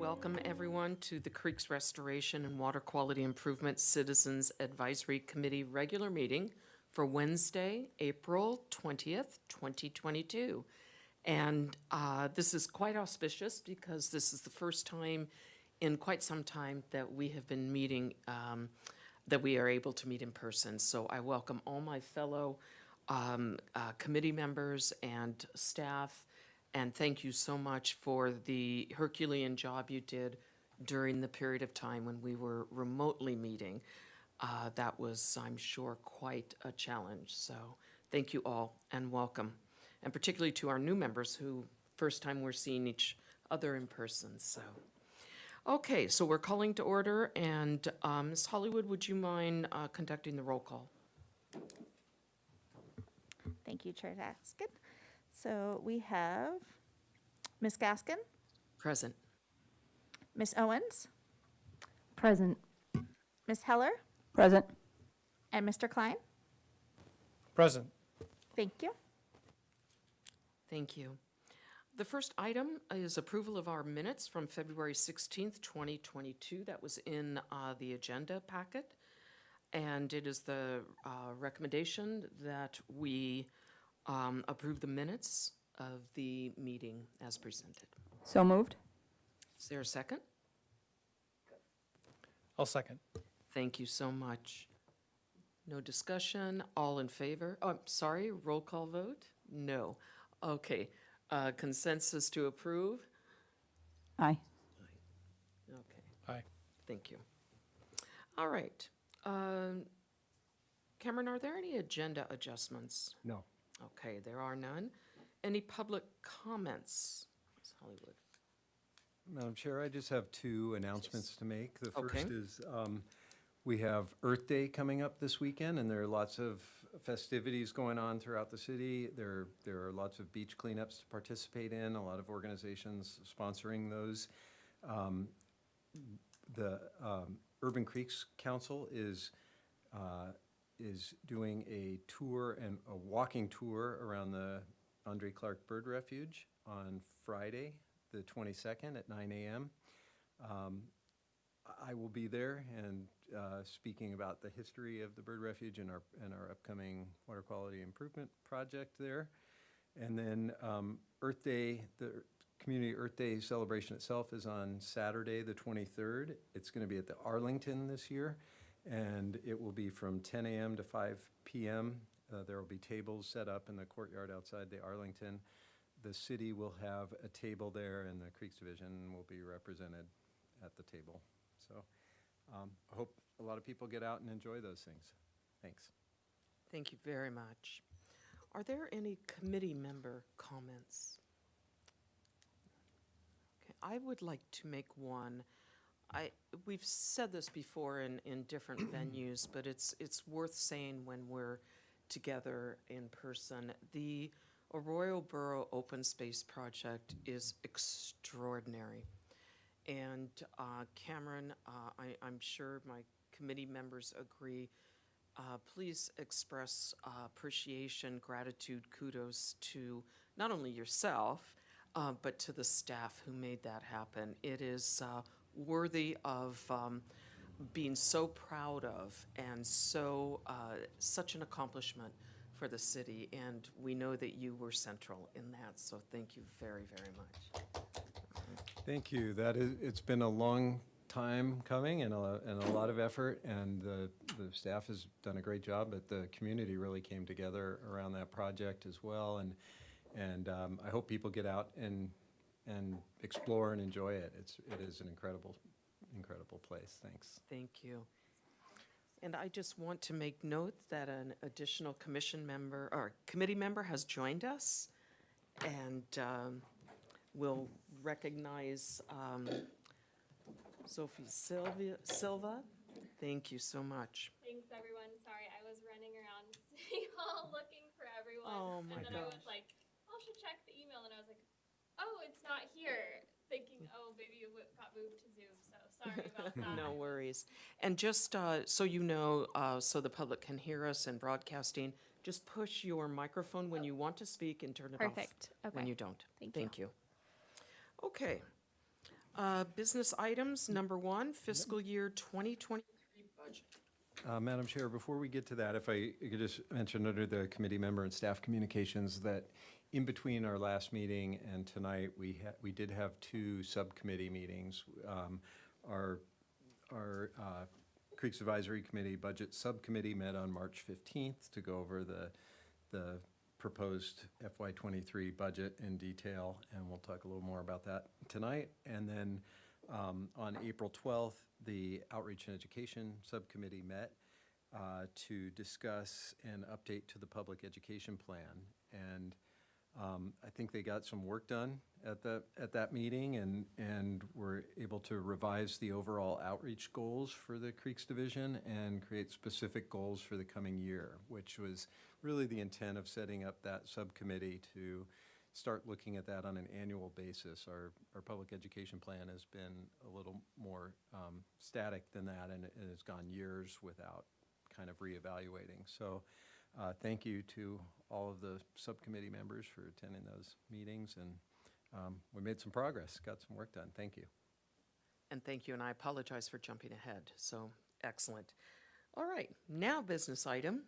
Welcome, everyone, to the Creeks Restoration and Water Quality Improvement Citizens Advisory Committee regular meeting for Wednesday, April 20th, 2022. And this is quite auspicious because this is the first time in quite some time that we have been meeting, that we are able to meet in person. So I welcome all my fellow committee members and staff, and thank you so much for the Herculean job you did during the period of time when we were remotely meeting. That was, I'm sure, quite a challenge. So thank you all and welcome. And particularly to our new members who first time we're seeing each other in person. So, okay, so we're calling to order, and Ms. Hollywood, would you mind conducting the roll call? Thank you, Chair Gaskin. So we have Ms. Gaskin, Present. Ms. Owens, Present. Ms. Heller, Present. and Mr. Klein. Present. Thank you. Thank you. The first item is approval of our minutes from February 16th, 2022. That was in the agenda packet. And it is the recommendation that we approve the minutes of the meeting as presented. So moved. Is there a second? I'll second. Thank you so much. No discussion, all in favor? Oh, sorry, roll call vote? No. Okay, consensus to approve? Aye. Okay, Aye. thank you. All right. Cameron, are there any agenda adjustments? No. Okay, there are none. Any public comments? Ms. Hollywood? Madam Chair, I just have two announcements to make. The Okay. first is we have Earth Day coming up this weekend, and there are lots of festivities going on throughout the city. There are lots of beach cleanups to participate in, a lot of organizations sponsoring those. The Urban Creeks Council is doing a tour and a walking tour around the Andre Clark Bird Refuge on Friday, the 22nd at 9 a.m. I will be there and speaking about the history of the bird refuge and our upcoming water quality improvement project there. And then Earth Day, the Community Earth Day celebration itself is on Saturday, the 23rd. It's going to be at the Arlington this year, and it will be from 10 a.m. to 5 p.m. There will be tables set up in the courtyard outside the Arlington. The city will have a table there, and the Creeks Division will be represented at the table. So I hope a lot of people get out and enjoy those things. Thanks. Thank you very much. Are there any committee member comments? Okay, I would like to make one. We've said this before in different venues, but it's worth saying when we're together in person. The Arroyo Borough Open Space Project is extraordinary. And Cameron, I'm sure my committee members agree. Please express appreciation, gratitude, kudos to not only yourself, but to the staff who made that happen. It is worthy of being so proud of, and so such an accomplishment for the city. And we know that you were central in that, so thank you very, very much. Thank you. It's been a long time coming and a lot of effort, and the staff has done a great job, but the community really came together around that project as well, and I hope people get out and explore and enjoy it. It is an incredible place. Thanks. Thank you. And I just want to make note that an additional commission member or committee member has joined us, and we'll recognize Sophie Silva. Thank you so much. Thanks, everyone. Sorry, I was running around City Hall looking for everyone. Oh, my and then I gosh. was like, I should check the email. And I was like, oh, it's not here. Thinking, oh, maybe it got moved to Zoom. So sorry about that. No worries. And just so you know, so the public can hear us in broadcasting, just push your microphone when you want to speak and turn it off Perfect. when Okay. you don't. Thank Thank you. Okay. Business items, number one, fiscal year 2023 budget. Madam Chair, before we get to that, if I could just mention under the committee member and staff communications that in between our last meeting and tonight, we did have two subcommittee meetings. Our Creeks Advisory Committee Budget Subcommittee met on March 15th to go over the proposed FY23 budget in detail, and we'll talk a little more about that tonight. And then on April 12th, the Outreach and Education Subcommittee met to discuss an update to the public education plan. And I think they got some work done at that meeting and were able to revise the overall outreach goals for the Creeks Division and create specific goals for the coming year, which was really the intent of setting up that subcommittee to start looking at that on an annual basis. Our public education plan has been a little more static than that, and it has gone years without kind of reevaluating. So thank you to all of the subcommittee members for attending those meetings, and we made some progress, got some work done. Thank you. And thank you, and I apologize for jumping ahead, so excellent. All right, now business item,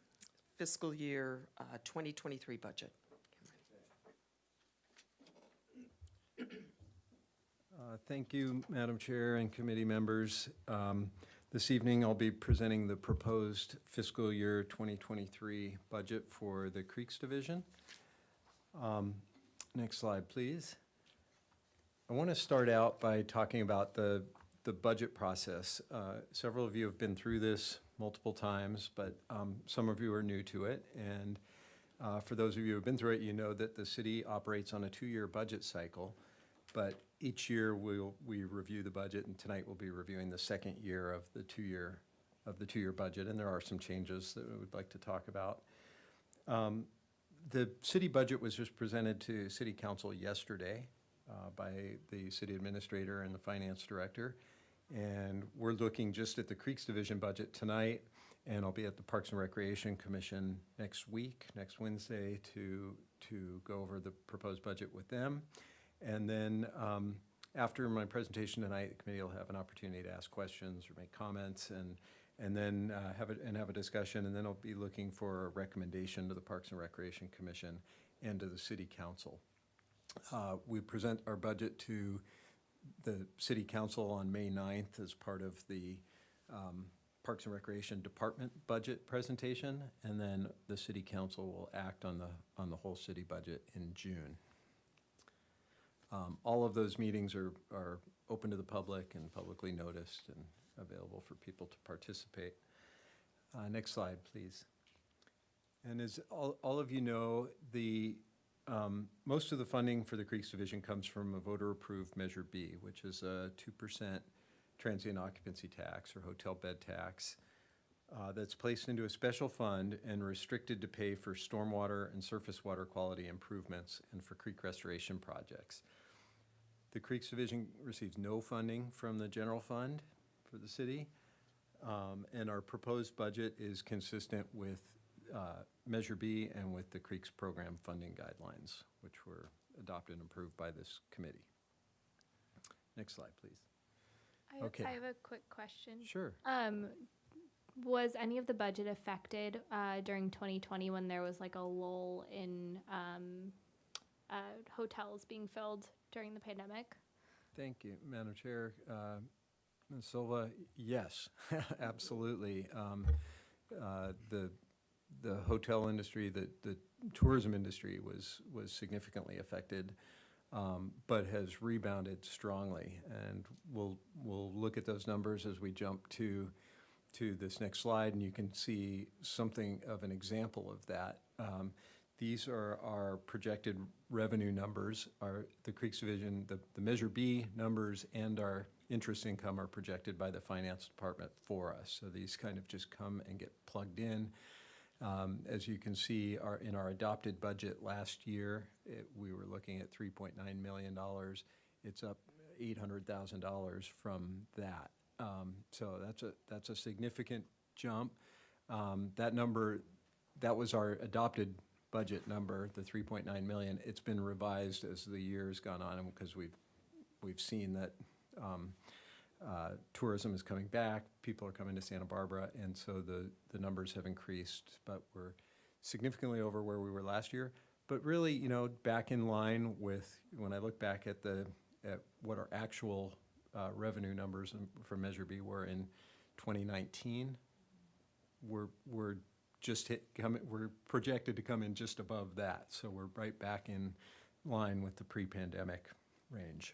fiscal year 2023 budget. Thank you, Madam Chair and committee members. This evening, I'll be presenting the proposed fiscal year 2023 budget for the Creeks Division. Next slide, please. I want to start out by talking about the budget process. Several of you have been through this multiple times, but some of you are new to it. And for those of you who have been through it, you know that the city operates on a 2-year budget cycle. But each year we review the budget, and tonight we'll be reviewing the second year of the two-year budget, and there are some changes that we would like to talk about. The city budget was just presented to City Council yesterday by the city administrator and the finance director, and we're looking just at the Creeks Division budget tonight, and I'll be at the Parks and Recreation Commission next Wednesday, to go over the proposed budget with them. And then after my presentation tonight, the committee will have an opportunity to ask questions or make comments, and then have a discussion. And then I'll be looking for a recommendation to the Parks and Recreation Commission and to the City Council. We present our budget to the City Council on May 9th as part of the Parks and Recreation Department budget presentation, and then the City Council will act on the whole city budget in June. All of those meetings are open to the public and publicly noticed and available for people to participate. Next slide, please. And as all of you know, most of the funding for the Creeks Division comes from a voter-approved Measure B, which is a 2% transient occupancy tax or hotel bed tax that's placed into a special fund and restricted to pay for stormwater and surface water quality improvements and for creek restoration projects. The Creeks Division receives no funding from the general fund for the city, and our proposed budget is consistent with Measure B and with the Creeks program funding guidelines, which were adopted and approved by this committee. Next slide, please. Okay. I have a quick question. Sure. Was any of the budget affected during 2020 when there was like a lull in hotels being filled during the pandemic? Thank you, Madam Chair. Ms. Silva, yes, absolutely. The hotel industry, the tourism industry was significantly affected, but has rebounded strongly. And we'll look at those numbers as we jump to this next slide, and you can see something of an example of that. These are our projected revenue numbers. The Creeks Division, the Measure B numbers and our interest income are projected by the finance department for us. So these kind of just come and get plugged in. As you can see, in our adopted budget last year, we were looking at $3.9 million. It's up $800,000 from that. So that's a significant jump. That number, that was our adopted budget number, the 3.9 million. It's been revised as the year's gone on because we've seen that tourism is coming back, people are coming to Santa Barbara, and so the numbers have increased, but we're significantly over where we were last year. But really, you know, back in line with, when I look back at what our actual revenue numbers for Measure B were in 2019, we're just we're projected to come in just above that. So we're right back in line with the pre-pandemic range.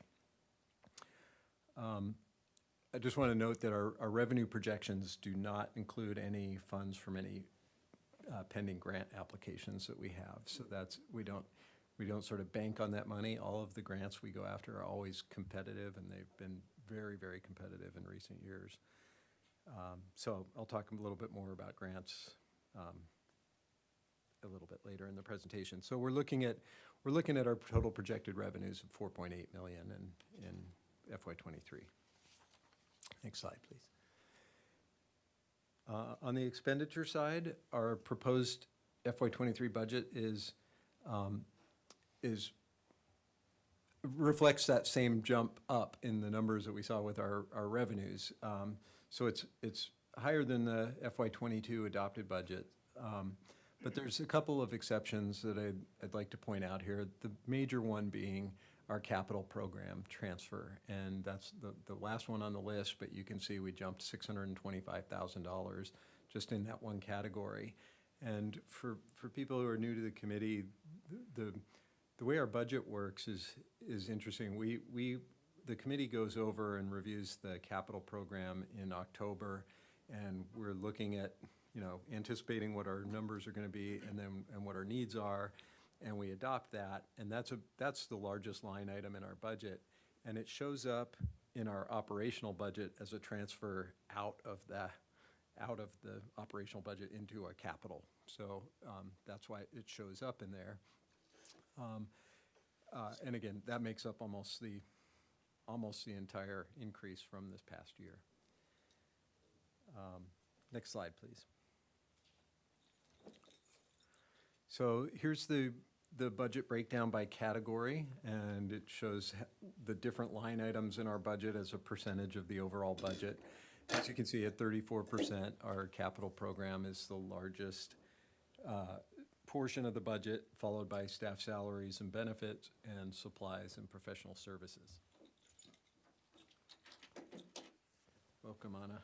I just want to note that our revenue projections do not include any funds from any pending grant applications that we have. So we don't sort of bank on that money. All of the grants we go after are always competitive, and they've been very, very competitive in recent years. So I'll talk a little bit more about grants a little bit later in the presentation. So we're looking at our total projected revenues of $4.8 million in FY23. Next slide, please. On the expenditure side, our proposed FY23 budget reflects that same jump up in the numbers that we saw with our revenues. So it's higher than the FY22 adopted budget. But there's a couple of exceptions that I'd like to point out here. The major one being our capital program transfer, and that's the last one on the list, but you can see we jumped $625,000 just in that one category. And for people who are new to the committee, the way our budget works is interesting. The committee goes over and reviews the capital program in October, and we're looking at, you know, anticipating what our numbers are going to be and what our needs are, and we adopt that, and that's the largest line item in our budget, and it shows up in our operational budget as a transfer out of the operational budget into a capital. So that's why it shows up in there. And again, that makes up almost the entire increase from this past year. Next slide, please. So here's the budget breakdown by category, and it shows the different line items in our budget as a percentage of the overall budget. As you can see, at 34%, our capital program is the largest portion of the budget, followed by staff salaries and benefits, and supplies and professional services. Welcome, Anna.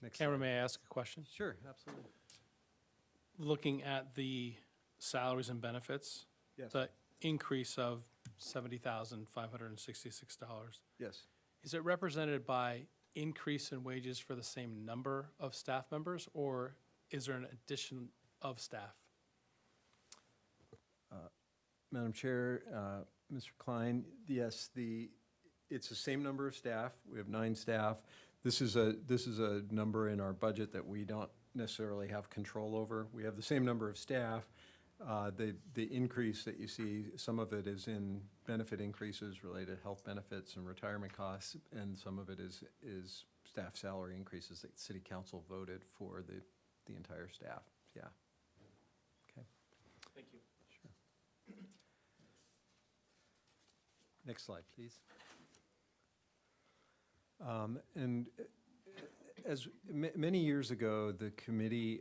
Next Cameron, slide. may I ask a question? Sure, absolutely. Looking at the salaries and benefits, Yes. the increase of $70,566, Yes. is it represented by increase in wages for the same number of staff members, or is there an addition of staff? Madam Chair, Mr. Klein, yes, it's the same number of staff. We have 9 staff. This is a number in our budget that we don't necessarily have control over. We have the same number of staff. The increase that you see, some of it is in benefit increases related to health benefits and retirement costs, and some of it is staff salary increases that City Council voted for the entire staff. Yeah. Okay. Thank you. Sure. Next slide, please. And as many years ago, the committee,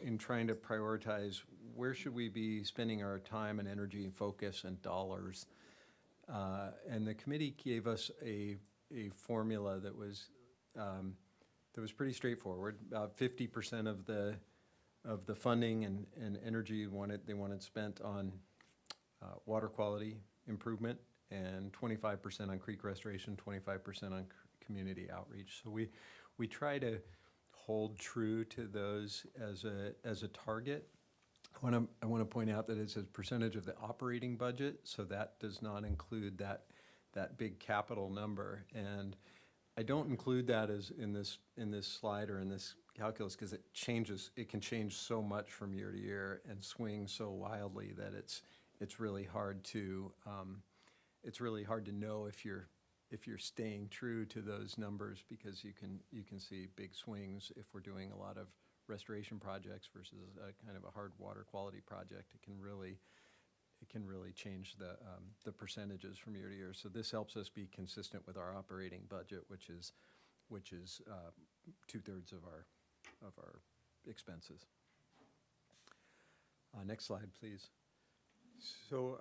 in trying to prioritize where should we be spending our time and energy and focus and dollars, and the committee gave us a formula that was pretty straightforward. About 50% of the funding and energy they wanted spent on water quality improvement, and 25% on creek restoration, 25% on community outreach. So we try to hold true to those as a target. I want to point out that it's a percentage of the operating budget, so that does not include that big capital number. And I don't include that as in this slide or in this calculus because it changes. It can change so much from year to year and swing so wildly that it's really hard to know if you're staying true to those numbers, because you can see big swings if we're doing a lot of restoration projects versus a kind of a hard water quality project. it can really change the percentages from year to year. So this helps us be consistent with our operating budget, which is 2/3 of our expenses. Next slide, please. So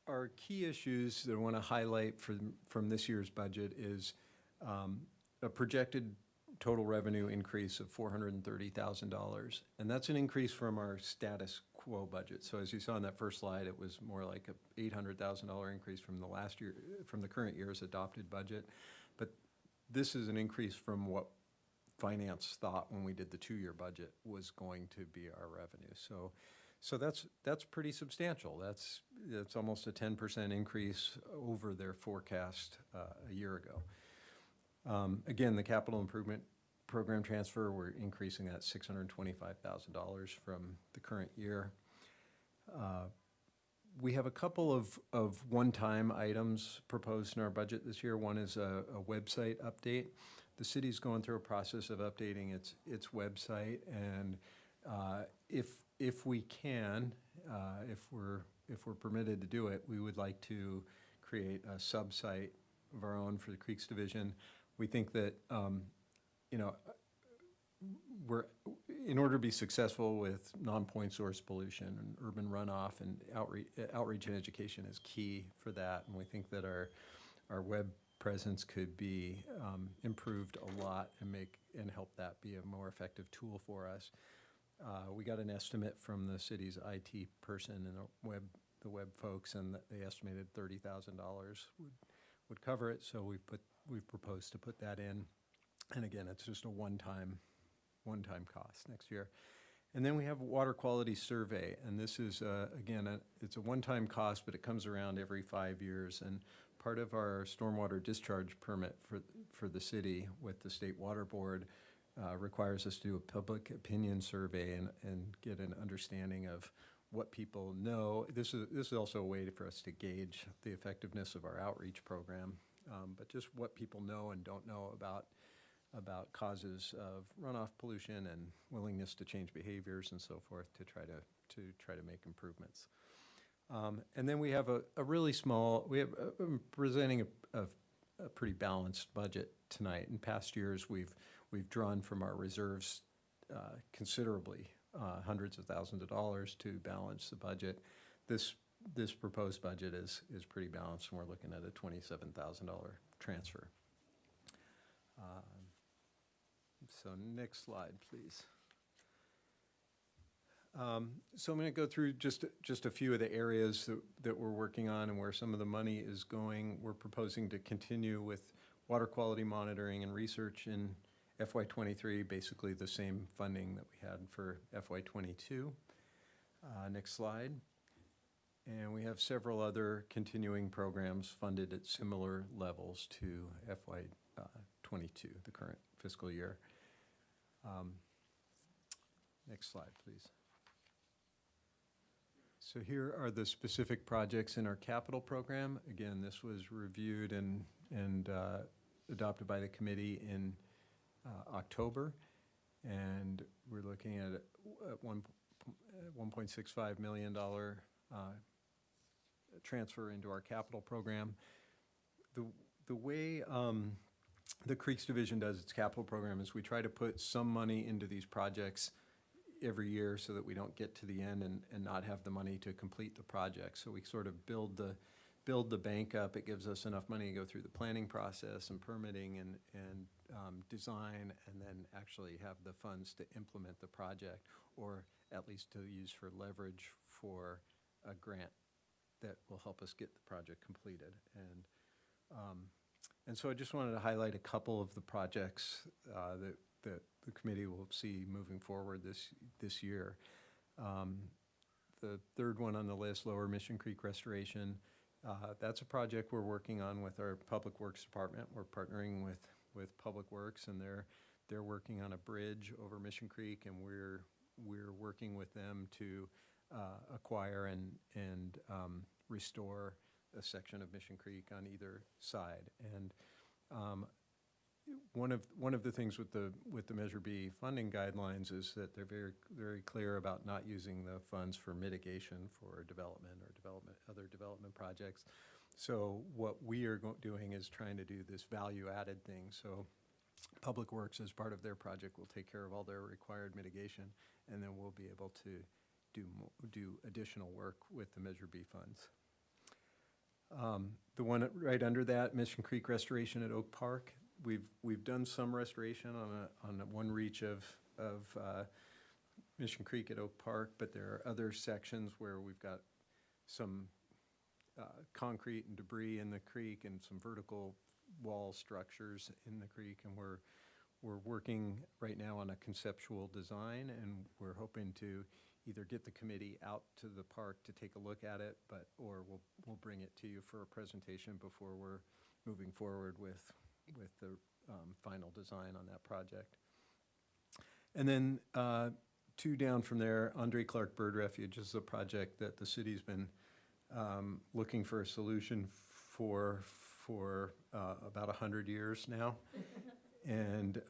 our key issues that I want to highlight from this year's budget is a projected total revenue increase of $430,000. And that's an increase from our status quo budget. So as you saw in that first slide, it was more like a $800,000 increase from the current year's adopted budget. But this is an increase from what finance thought when we did the 2-year budget was going to be our revenue. So that's pretty substantial. That's almost a 10% increase over their forecast a year ago. Again, the capital improvement program transfer, we're increasing that $625,000 from the current year. We have a couple of one-time items proposed in our budget this year. One is a website update. The city's going through a process of updating its website, and if we can, if we're permitted to do it, we would like to create a sub-site of our own for the Creeks Division. We think that, in order to be successful with non-point source pollution and urban runoff and outreach and education is key for that. And we think that our web presence could be improved a lot and help that be a more effective tool for us. We got an estimate from the city's IT person and the web folks, and they estimated $30,000 would cover it. So we've proposed to put that in. And again, it's just a one-time cost next year. And then we have a water quality survey, and this is, again, it's a one-time cost, but it comes around every 5 years. And part of our stormwater discharge permit for the city with the State Water Board requires us to do a public opinion survey and get an understanding of what people know. This is also a way for us to gauge the effectiveness of our outreach program, but just what people know and don't know about causes of runoff pollution and willingness to change behaviors and so forth to try to make improvements. And then we have a really small, I'm presenting a pretty balanced budget tonight. In past years, we've drawn from our reserves considerably, hundreds of thousands of dollars to balance the budget. This proposed budget is pretty balanced, and we're looking at a $27,000 transfer. So next slide, please. So I'm going to go through just a few of the areas that we're working on and where some of the money is going. We're proposing to continue with water quality monitoring and research in FY23, basically the same funding that we had for FY22. Next slide. And we have several other continuing programs funded at similar levels to FY22, the current fiscal year. Next slide, please. So here are the specific projects in our capital program. Again, this was reviewed and adopted by the committee in October, and we're looking at $1.65 million transfer into our capital program. The way the Creeks Division does its capital program is we try to put some money into these projects every year so that we don't get to the end and not have the money to complete the project. So we sort of build the bank up. It gives us enough money to go through the planning process and permitting and design, and then actually have the funds to implement the project, or at least to use for leverage for a grant that will help us get the project completed. And so I just wanted to highlight a couple of the projects that the committee will see moving forward this year. The third one on the list, Lower Mission Creek Restoration, that's a project we're working on with our Public Works Department. We're partnering with Public Works, and they're working on a bridge over Mission Creek, and we're working with them to acquire and restore a section of Mission Creek on either side. And one of the things with the Measure B funding guidelines is that they're very clear about not using the funds for mitigation for development or other development projects. So what we are doing is trying to do this value-added thing. So Public Works, as part of their project, will take care of all their required mitigation, and then we'll be able to do additional work with the Measure B funds. The one right under that, Mission Creek Restoration at Oak Park, we've done some restoration on one reach of Mission Creek at Oak Park, but there are other sections where we've got some concrete and debris in the creek and some vertical wall structures in the creek, and we're working right now on a conceptual design, and we're hoping to either get the committee out to the park to take a look at it, or we'll bring it to you for a presentation before we're moving forward with the final design on that project. And then 2 down from there, Andre Clark Bird Refuge is a project that the city's been looking for a solution for about 100 years now. And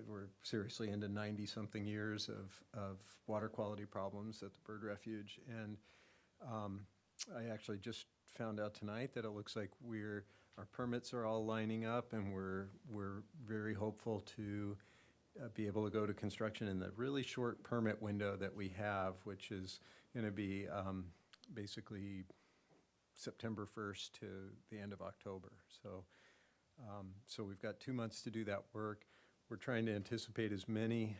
we're seriously into 90-something years of water quality problems at the Bird Refuge. And I actually just found out tonight that it looks like our permits are all lining up, and we're very hopeful to be able to go to construction in the really short permit window that we have, which is going to be basically September 1st to the end of October. So we've got 2 months to do that work. We're trying to anticipate as many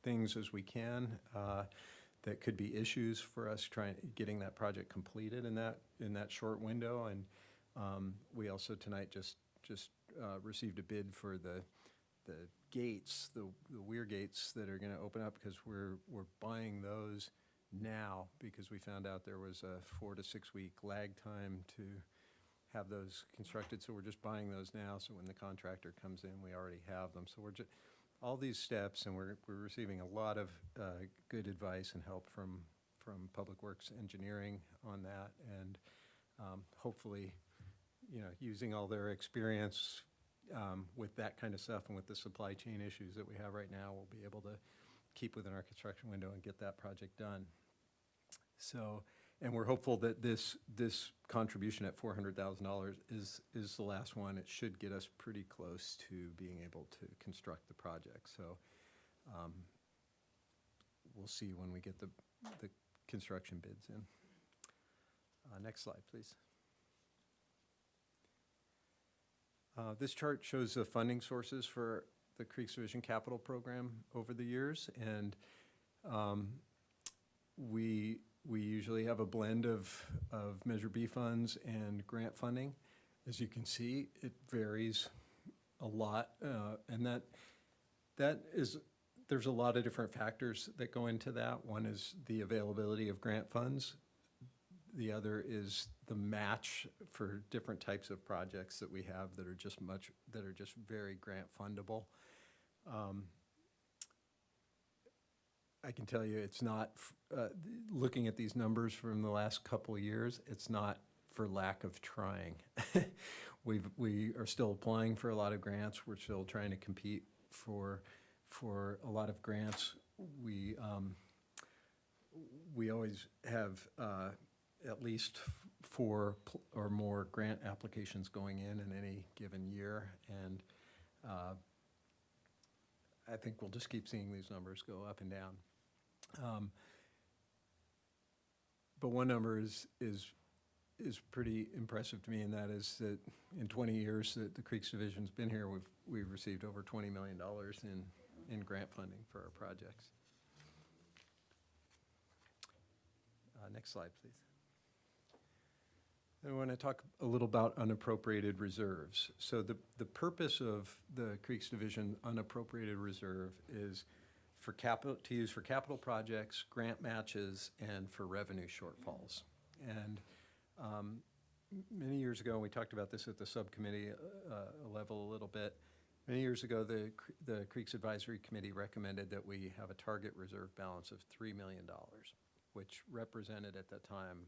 things as we can that could be issues for us getting that project completed in that short window. And we also tonight just received a bid for the gates, the weir gates that are going to open up, because we're buying those now because we found out there was a 4 to 6 week lag time to have those constructed. So we're just buying those now, so when the contractor comes in, we already have them. So we're just all these steps, and we're receiving a lot of good advice and help from Public Works Engineering on that, and hopefully, using all their experience with that kind of stuff and with the supply chain issues that we have right now, we'll be able to keep within our construction window and get that project done. So, and we're hopeful that this contribution at $400,000 is the last one. It should get us pretty close to being able to construct the project. So we'll see when we get the construction bids in. Next slide, please. This chart shows the funding sources for the Creeks Division Capital Program over the years, and we usually have a blend of Measure B funds and grant funding. As you can see, it varies a lot, and there's a lot of different factors that go into that. One is the availability of grant funds. The other is the match for different types of projects that we have that are just very grant fundable. I can tell you, it's not, looking at these numbers from the last couple of years, it's not for lack of trying. We are still applying for a lot of grants. We're still trying to compete for a lot of grants. We always have at least 4 or more grant applications going in any given year, and I think we'll just keep seeing these numbers go up and down. But one number is pretty impressive to me, and that is that in 20 years that the Creeks Division's been here, we've received over $20 million in grant funding for our projects. Next slide, please. I want to talk a little about unappropriated reserves. So the purpose of the Creeks Division unappropriated reserve is to use for capital projects, grant matches, and for revenue shortfalls. And many years ago, and we talked about this at the subcommittee level a little bit, many years ago, the Creeks Advisory Committee recommended that we have a target reserve balance of $3 million, which represented at that time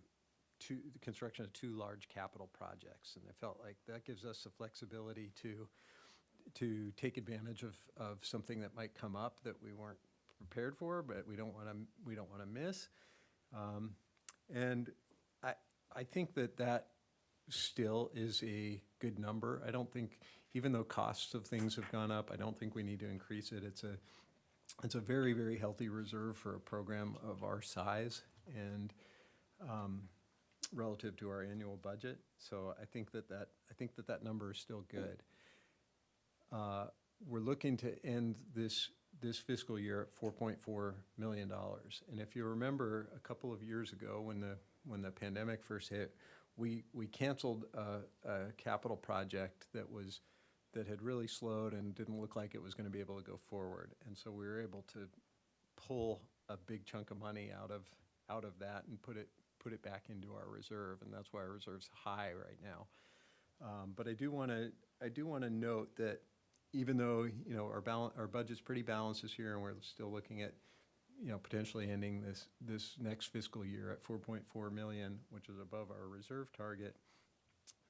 the construction of 2 large capital projects. And I felt like that gives us the flexibility to take advantage of something that might come up that we weren't prepared for, but we don't want to miss. And I think that still is a good number. I don't think, even though costs of things have gone up, I don't think we need to increase it. It's a very, very healthy reserve for a program of our size and relative to our annual budget. So I think that number is still good. We're looking to end this fiscal year at $4.4 million. And if you remember, a couple of years ago when the pandemic first hit, we canceled a capital project that had really slowed and didn't look like it was going to be able to go forward. And so we were able to pull a big chunk of money out of that and put it back into our reserve, and that's why our reserve's high right now. But I do want to note that even though our budget's pretty balanced this year, and we're still looking at potentially ending this next fiscal year at 4.4 million, which is above our reserve target,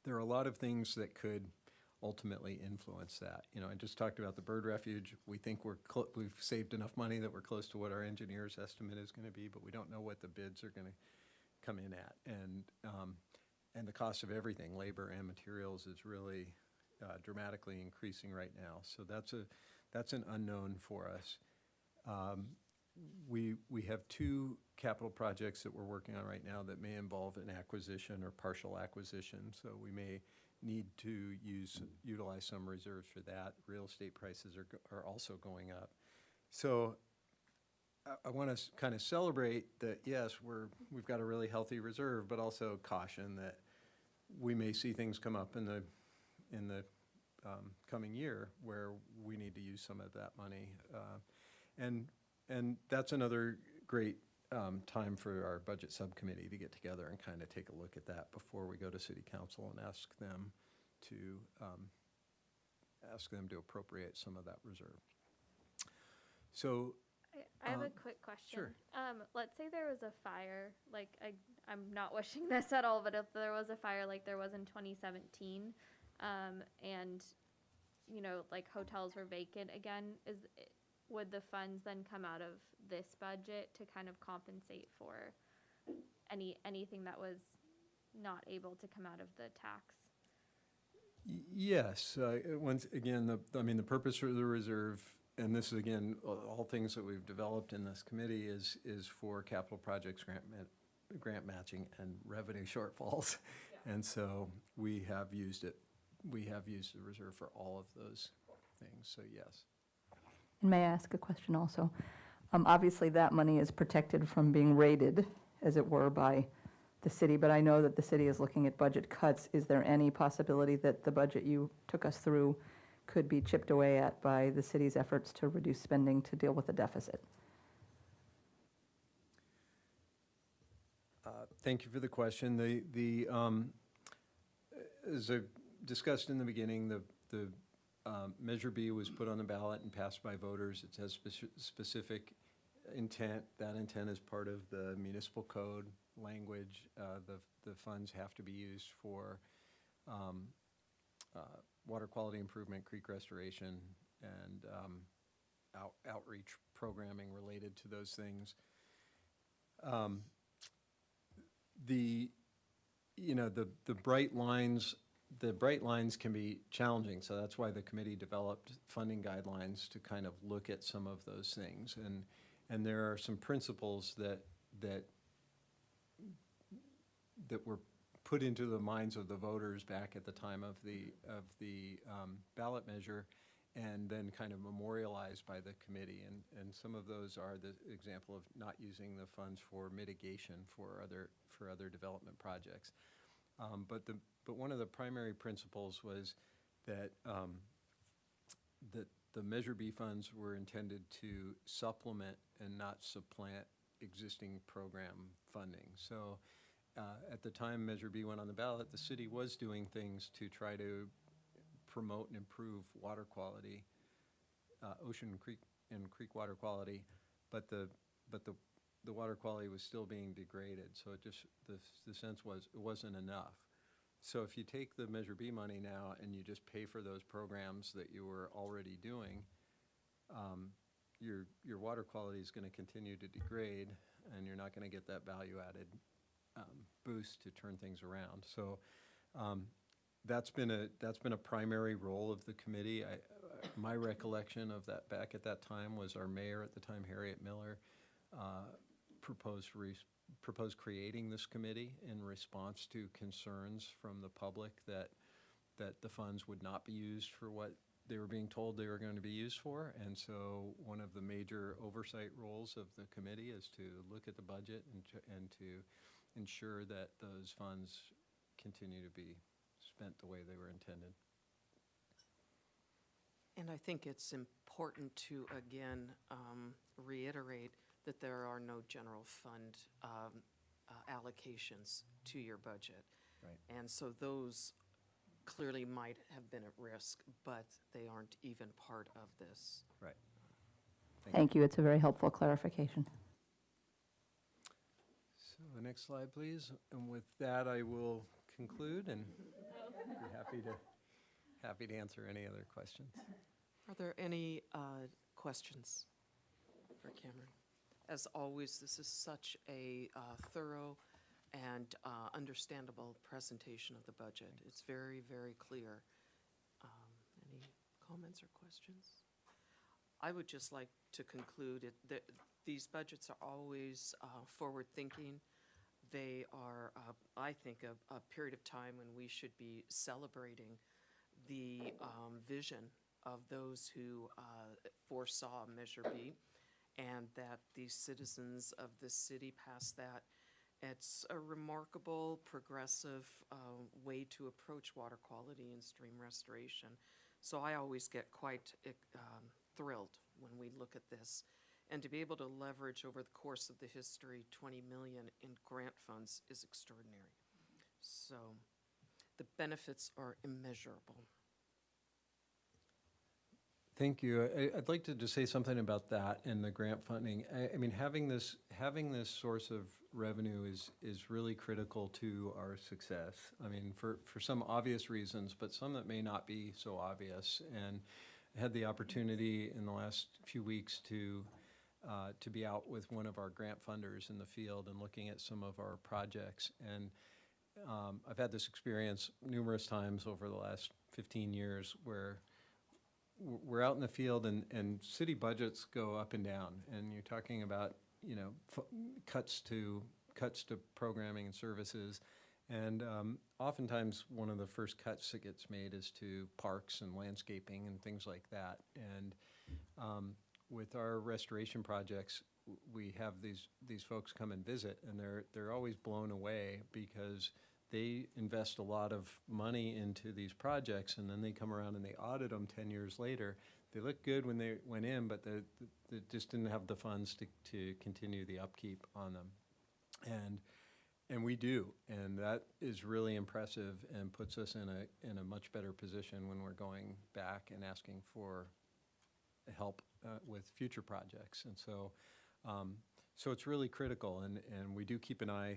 there are a lot of things that could ultimately influence that. I just talked about the bird refuge. We think we've saved enough money that we're close to what our engineer's estimate is going to be, but we don't know what the bids are going to come in at. And the cost of everything, labor and materials, is really dramatically increasing right now. So that's an unknown for us. We have 2 capital projects that we're working on right now that may involve an acquisition or partial acquisition. So we may need to utilize some reserves for that. Real estate prices are also going up. So I want to kind of celebrate that, yes, we've got a really healthy reserve, but also caution that we may see things come up in the coming year where we need to use some of that money. And that's another great time for our budget subcommittee to get together and kind of take a look at that before we go to city council and ask them to appropriate some of that reserve. So I have a quick question. sure. Let's say there was a fire, like I'm not wishing this at all, but if there was a fire like there was in 2017, and like hotels were vacant again, would the funds then come out of this budget to kind of compensate for anything that was not able to come out of the tax? Yes. Once again, the purpose for the reserve, and this is again all things that we've developed in this committee, is for capital projects, grant matching, and revenue shortfalls. Yeah. And so we have used it. We have used the reserve for all of those things. So yes. And may I ask a question also? Obviously, that money is protected from being raided, as it were, by the city, but I know that the city is looking at budget cuts. Is there any possibility that the budget you took us through could be chipped away at by the city's efforts to reduce spending to deal with the deficit? Thank you for the question. As I discussed in the beginning, the Measure B was put on the ballot and passed by voters. It has specific intent. That intent is part of the municipal code language. The funds have to be used for water quality improvement, creek restoration, and outreach programming related to those things. The bright lines can be challenging, so that's why the committee developed funding guidelines to kind of look at some of those things. And there are some principles that were put into the minds of the voters back at the time of the ballot measure, and then kind of memorialized by the committee. And some of those are the example of not using the funds for mitigation for other development projects. But one of the primary principles was that the Measure B funds were intended to supplement and not supplant existing program funding. So at the time Measure B went on the ballot, the city was doing things to try to promote and improve water quality, ocean and creek water quality, but the water quality was still being degraded. So it just, the sense was it wasn't enough. So if you take the Measure B money now and you just pay for those programs that you were already doing, your water quality is going to continue to degrade, and you're not going to get that value-added boost to turn things around. So that's been a primary role of the committee. My recollection of that back at that time was our mayor at the time, Harriet Miller, proposed creating this committee in response to concerns from the public that the funds would not be used for what they were being told they were going to be used for. And so one of the major oversight roles of the committee is to look at the budget and to ensure that those funds continue to be spent the way they were intended. And I think it's important to, again, reiterate that there are no general fund allocations to your budget. Right. And so those clearly might have been at risk, but they aren't even part of this. Right. Thank you. It's a very helpful clarification. So the next slide, please. And with that, I will conclude and be happy to answer any other questions. Are there any questions for Cameron? As always, this is such a thorough and understandable presentation of the budget. It's very, very clear. Any comments or questions? I would just like to conclude that these budgets are always forward-thinking. They are, I think, a period of time when we should be celebrating the vision of those who foresaw Measure B, and that the citizens of the city passed that. It's a remarkable, progressive way to approach water quality and stream restoration. So I always get quite thrilled when we look at this. And to be able to leverage over the course of the history 20 million in grant funds is extraordinary. So the benefits are immeasurable. Thank you. I'd like to just say something about that and the grant funding. I mean, having this source of revenue is really critical to our success. I mean, for some obvious reasons, but some that may not be so obvious. And I had the opportunity in the last few weeks to be out with one of our grant funders in the field and looking at some of our projects. And I've had this experience numerous times over the last 15 years where we're out in the field and city budgets go up and down, and you're talking about, you know, cuts to programming and services, and oftentimes one of the first cuts that gets made is to parks and landscaping and things like that. And with our restoration projects, we have these folks come and visit, and they're always blown away because they invest a lot of money into these projects, and then they come around and they audit them 10 years later. They look good when they went in, but they just didn't have the funds to continue the upkeep on them. And we do, and that is really impressive and puts us in a much better position when we're going back and asking for help with future projects. And so it's really critical, and we do keep an eye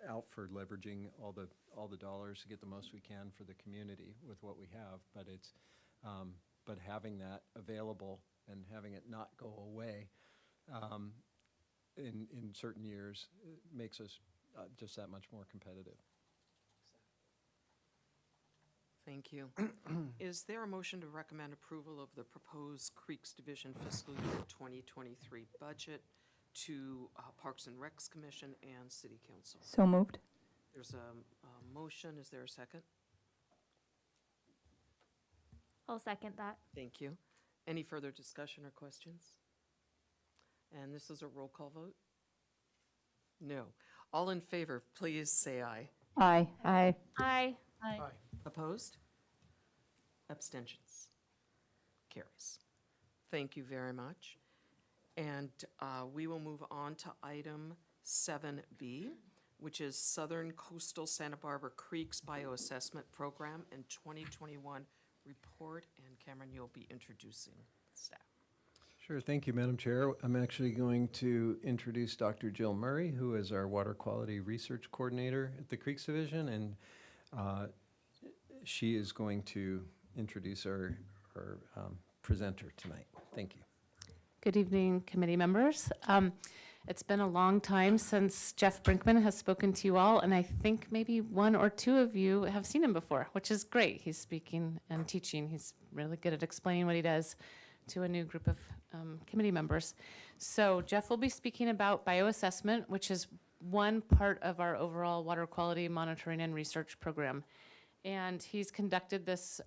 out for leveraging all the dollars to get the most we can for the community with what we have. But it's but having that available and having it not go away in certain years makes us just that much more competitive. Thank you. Is there a motion to recommend approval of the proposed Creeks Division fiscal year 2023 budget to Parks and Recs Commission and City Council? So moved. There's a motion. Is there a second? I'll second that. Thank you. Any further discussion or questions? And this is a roll call vote? No. All in favor, please say aye. Aye. Aye. Aye. Opposed? Abstentions? Carries. Thank you very much. And we will move on to item 7B, which is Southern Coastal Santa Barbara Creeks Bioassessment Program and 2021 report. And Cameron, you'll be introducing staff. Sure, thank you, Madam Chair. I'm actually going to introduce Dr. Jill Murray, who is our Water Quality Research Coordinator at the Creeks Division, and she is going to introduce our presenter tonight. Thank you. Good evening, committee members. It's been a long time since Jeff Brinkman has spoken to you all, and I think maybe one or two of you have seen him before, which is great. He's speaking and teaching. He's really good at explaining what he does to a new group of committee members. So Jeff will be speaking about bioassessment, which is one part of our overall water quality monitoring and research program. And he's conducted this,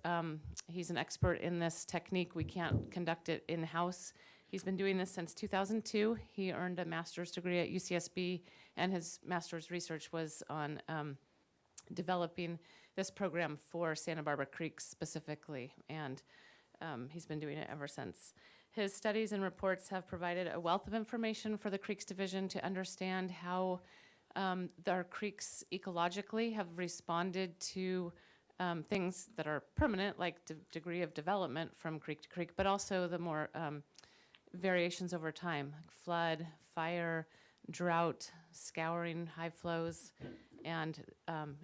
he's an expert in this technique. We can't conduct it in-house. He's been doing this since 2002. He earned a master's degree at UCSB, and his master's research was on developing this program for Santa Barbara Creek specifically, and he's been doing it ever since. His studies and reports have provided a wealth of information for the Creeks Division to understand how our creeks ecologically have responded to things that are permanent, like degree of development from creek to creek, but also the more variations over time, like flood, fire, drought, scouring, high flows, and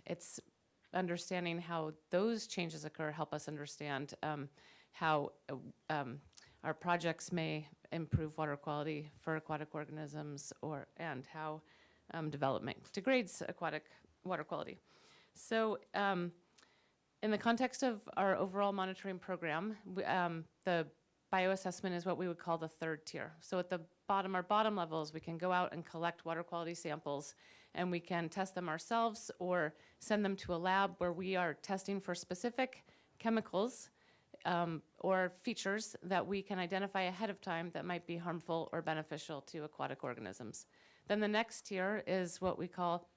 it's understanding how those changes occur help us understand how our projects may improve water quality for aquatic organisms, and how development degrades aquatic water quality. So in the context of our overall monitoring program, the bioassessment is what we would call the third tier. So at the bottom, our bottom levels, we can go out and collect water quality samples, and we can test them ourselves or send them to a lab where we are testing for specific chemicals or features that we can identify ahead of time that might be harmful or beneficial to aquatic organisms. Then the next tier is what we call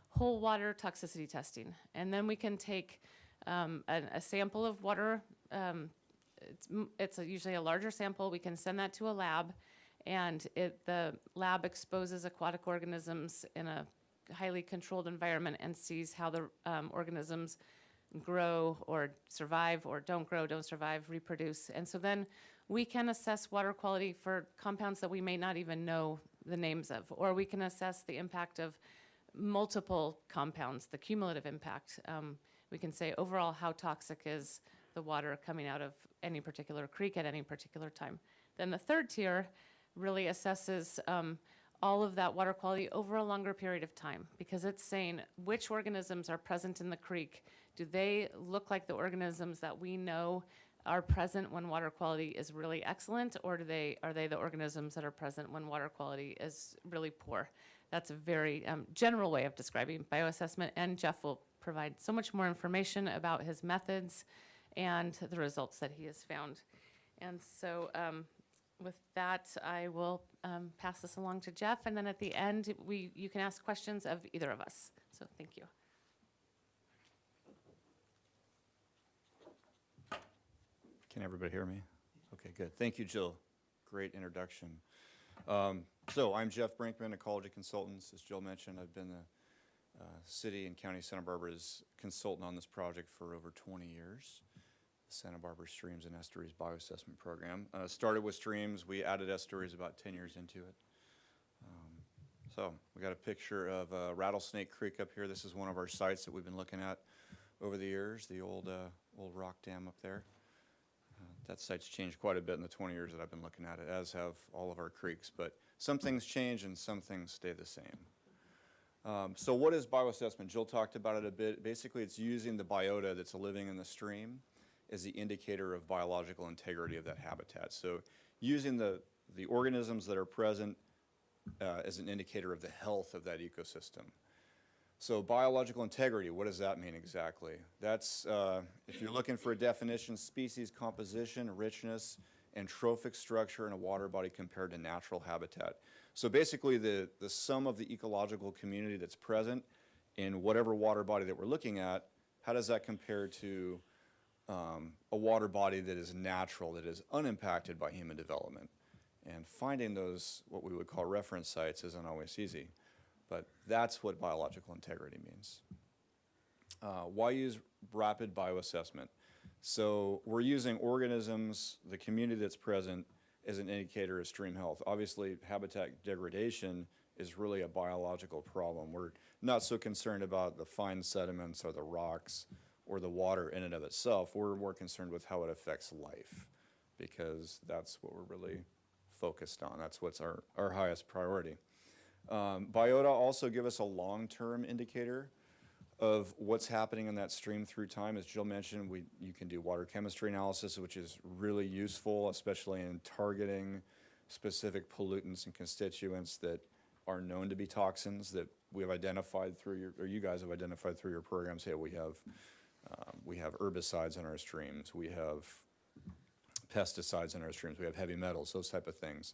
whole water toxicity testing. And then we can take a sample of water. It's usually a larger sample. We can send that to a lab, and the lab exposes aquatic organisms in a highly controlled environment and sees how the organisms grow or survive or don't grow, don't survive, reproduce. And so then we can assess water quality for compounds that we may not even know the names of, or we can assess the impact of multiple compounds, the cumulative impact. We can say overall how toxic is the water coming out of any particular creek at any particular time. Then the third tier really assesses all of that water quality over a longer period of time, because it's saying which organisms are present in the creek. Do they look like the organisms that we know are present when water quality is really excellent, or are they the organisms that are present when water quality is really poor? That's a very general way of describing bioassessment, and Jeff will provide so much more information about his methods and the results that he has found. And so with that, I will pass this along to Jeff, and then at the end, you can ask questions of either of us. So thank you. Can everybody hear me? Okay, good. Thank you, Jill. Great introduction. So I'm Jeff Brinkman, Ecology Consultants. As Jill mentioned, I've been the City and County of Santa Barbara's consultant on this project for over 20 years. The Santa Barbara Streams and Estuaries Bioassessment Program. Started with streams. We added estuaries about 10 years into it. So we got a picture of Rattlesnake Creek up here. This is one of our sites that we've been looking at over the years, the old rock dam up there. That site's changed quite a bit in the 20 years that I've been looking at it, as have all of our creeks. But some things change and some things stay the same. So what is bioassessment? Jill talked about it a bit. Basically, it's using the biota that's living in the stream as the indicator of biological integrity of that habitat. So using the organisms that are present as an indicator of the health of that ecosystem. So biological integrity, what does that mean exactly? That's, if you're looking for a definition, species composition, richness, and trophic structure in a water body compared to natural habitat. So basically the sum of the ecological community that's present in whatever water body that we're looking at, how does that compare to a water body that is natural, that is unimpacted by human development? And finding those, what we would call reference sites, isn't always easy. But that's what biological integrity means. Why use rapid bioassessment? So we're using organisms, the community that's present, as an indicator of stream health. Obviously, habitat degradation is really a biological problem. We're not so concerned about the fine sediments or the rocks or the water in and of itself. We're more concerned with how it affects life, because that's what we're really focused on. That's what's our highest priority. Biota also give us a long-term indicator of what's happening in that stream through time. As Jill mentioned, you can do water chemistry analysis, which is really useful, especially in targeting specific pollutants and constituents that are known to be toxins that we have identified through your, or you guys have identified through your programs. Hey, we have herbicides in our streams, we have pesticides in our streams, we have heavy metals, those type of things.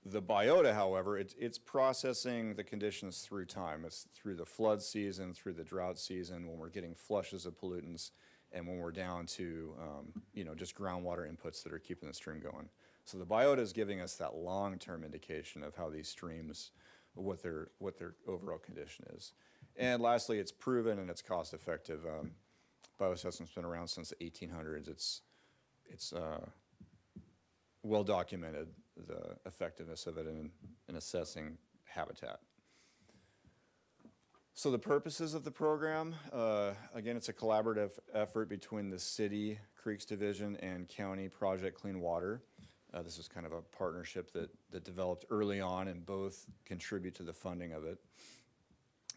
The biota, however, it's processing the conditions through time. It's through the flood season, through the drought season, when we're getting flushes of pollutants, and when we're down to just groundwater inputs that are keeping the stream going. So the biota is giving us that long-term indication of how these streams, what their overall condition is. And lastly, it's proven and it's cost-effective. Bioassessment's been around since the 1800s. It's well documented, the effectiveness of it in assessing habitat. So the purposes of the program, again, it's a collaborative effort between the city, Creeks Division, and county Project Clean Water. This is kind of a partnership that developed early on, and both contribute to the funding of it.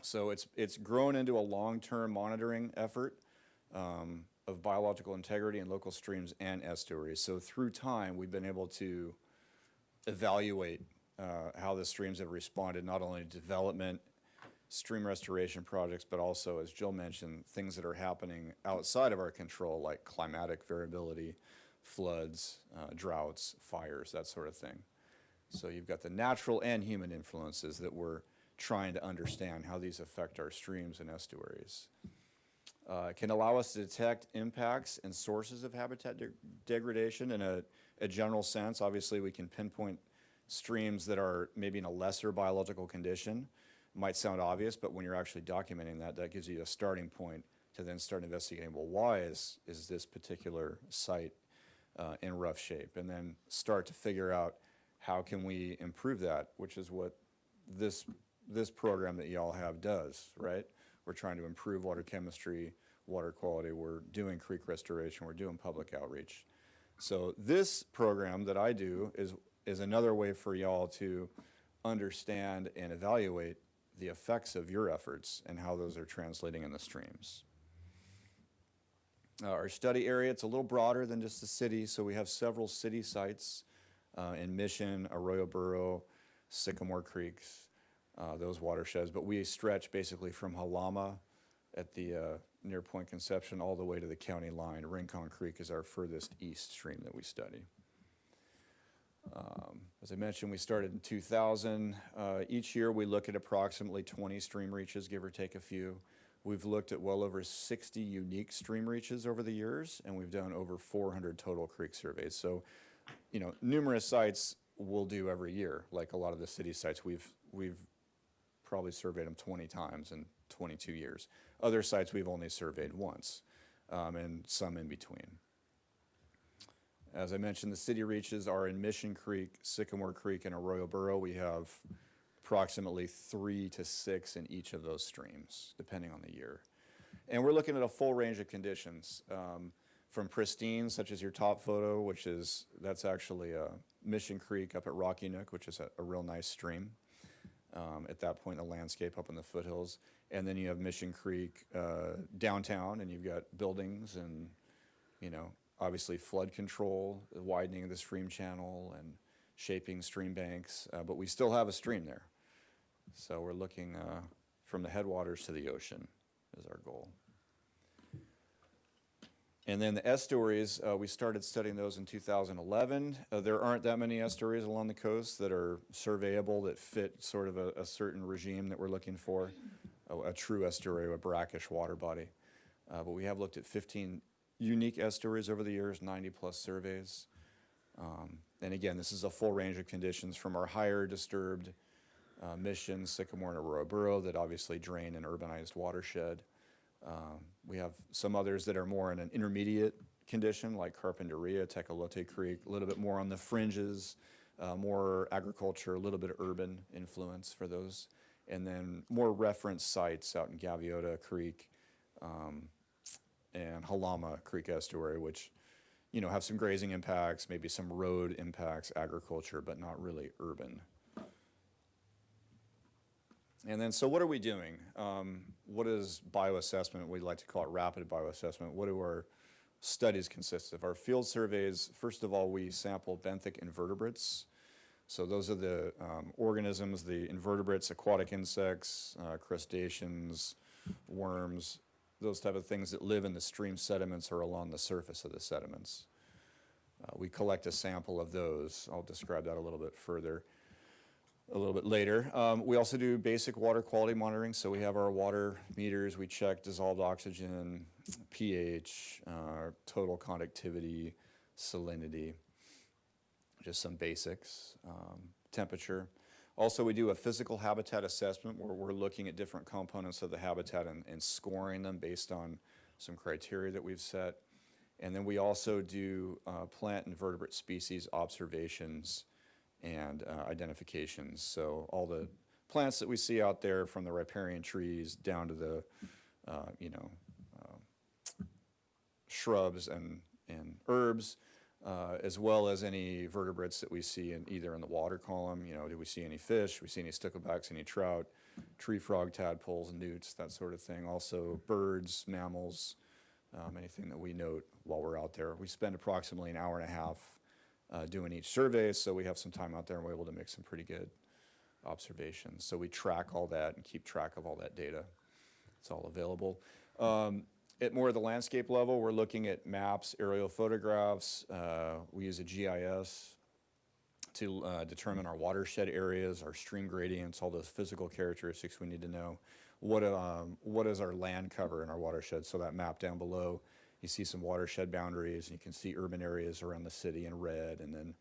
So it's grown into a long-term monitoring effort of biological integrity in local streams and estuaries. So through time, we've been able to evaluate how the streams have responded, not only to development, stream restoration projects, but also, as Jill mentioned, things that are happening outside of our control, like climatic variability, floods, droughts, fires, that sort of thing. So you've got the natural and human influences that we're trying to understand how these affect our streams and estuaries. It can allow us to detect impacts and sources of habitat degradation in a general sense. Obviously, we can pinpoint streams that are maybe in a lesser biological condition. Might sound obvious, but when you're actually documenting that, that gives you a starting point to then start investigating, well, why is this particular site in rough shape? And then start to figure out how can we improve that, which is what this program that y'all have does, right? We're trying to improve water chemistry, water quality, we're doing creek restoration, we're doing public outreach. So this program that I do is another way for y'all to understand and evaluate the effects of your efforts and how those are translating in the streams. Our study area, it's a little broader than just the city, so we have several city sites in Mission, Arroyo Burro, Sycamore Creeks, those watersheds, but we stretch basically from Halama at the near Point Conception all the way to the county line. Rincon Creek is our furthest east stream that we study. As I mentioned, we started in 2000. Each year we look at approximately 20 stream reaches, give or take a few. We've looked at well over 60 unique stream reaches over the years, and we've done over 400 total creek surveys. So, numerous sites we'll do every year, like a lot of the city sites. We've probably surveyed them 20 times in 22 years. Other sites we've only surveyed once, and some in between. As I mentioned, the city reaches are in Mission Creek, Sycamore Creek, and Arroyo Burro. We have approximately 3 to 6 in each of those streams, depending on the year. And we're looking at a full range of conditions, from pristine, such as your top photo, that's actually Mission Creek up at Rocky Nook, which is a real nice stream. At that point, the landscape up in the foothills. And then you have Mission Creek downtown, and you've got buildings and, obviously flood control, the widening of the stream channel, and shaping stream banks. But we still have a stream there. So we're looking from the headwaters to the ocean is our goal. And then the estuaries, we started studying those in 2011. There aren't that many estuaries along the coast that are surveyable, that fit sort of a certain regime that we're looking for, a true estuary, a brackish water body. But we have looked at 15 unique estuaries over the years, 90 plus surveys. And again, this is a full range of conditions from our higher disturbed Mission, Sycamore, and Arroyo Burro that obviously drain an urbanized watershed. We have some others that are more in an intermediate condition like Carpinteria, Tecolote Creek, a little bit more on the fringes, more agriculture, a little bit of urban influence for those, and then more reference sites out in Gaviota Creek and Halama Creek Estuary, which, you know, have some grazing impacts, maybe some road impacts, agriculture, but not really urban. And then, so what are we doing? What is bioassessment? We like to call it rapid bioassessment. What do our studies consist of? Our field surveys, first of all, we sample benthic invertebrates. So those are the organisms, the invertebrates, aquatic insects, crustaceans, worms, those type of things that live in the stream sediments or along the surface of the sediments. We collect a sample of those. I'll describe that a little bit further a little bit later. We also do basic water quality monitoring. So we have our water meters. We check dissolved oxygen, pH, total conductivity, salinity, just some basics, temperature. Also, we do a physical habitat assessment where we're looking at different components of the habitat and scoring them based on some criteria that we've set. And then we also do plant and vertebrate species observations and identifications. So all the plants that we see out there, from the riparian trees down to the, shrubs and herbs, as well as any vertebrates that we see in either in the water column. You know, do we see any fish? Do we see any sticklebacks, any trout, tree frog, tadpoles, newts, that sort of thing. Also birds, mammals, anything that we note while we're out there. We spend approximately an hour and a half doing each survey, so we have some time out there and we're able to make some pretty good observations. So we track all that and keep track of all that data. It's all available. At more of the landscape level, we're looking at maps, aerial photographs. We use a GIS to determine our watershed areas, our stream gradients, all those physical characteristics we need to know. What is our land cover in our watershed? So that map down below, you see some watershed boundaries, and you can see urban areas around the city in red, and then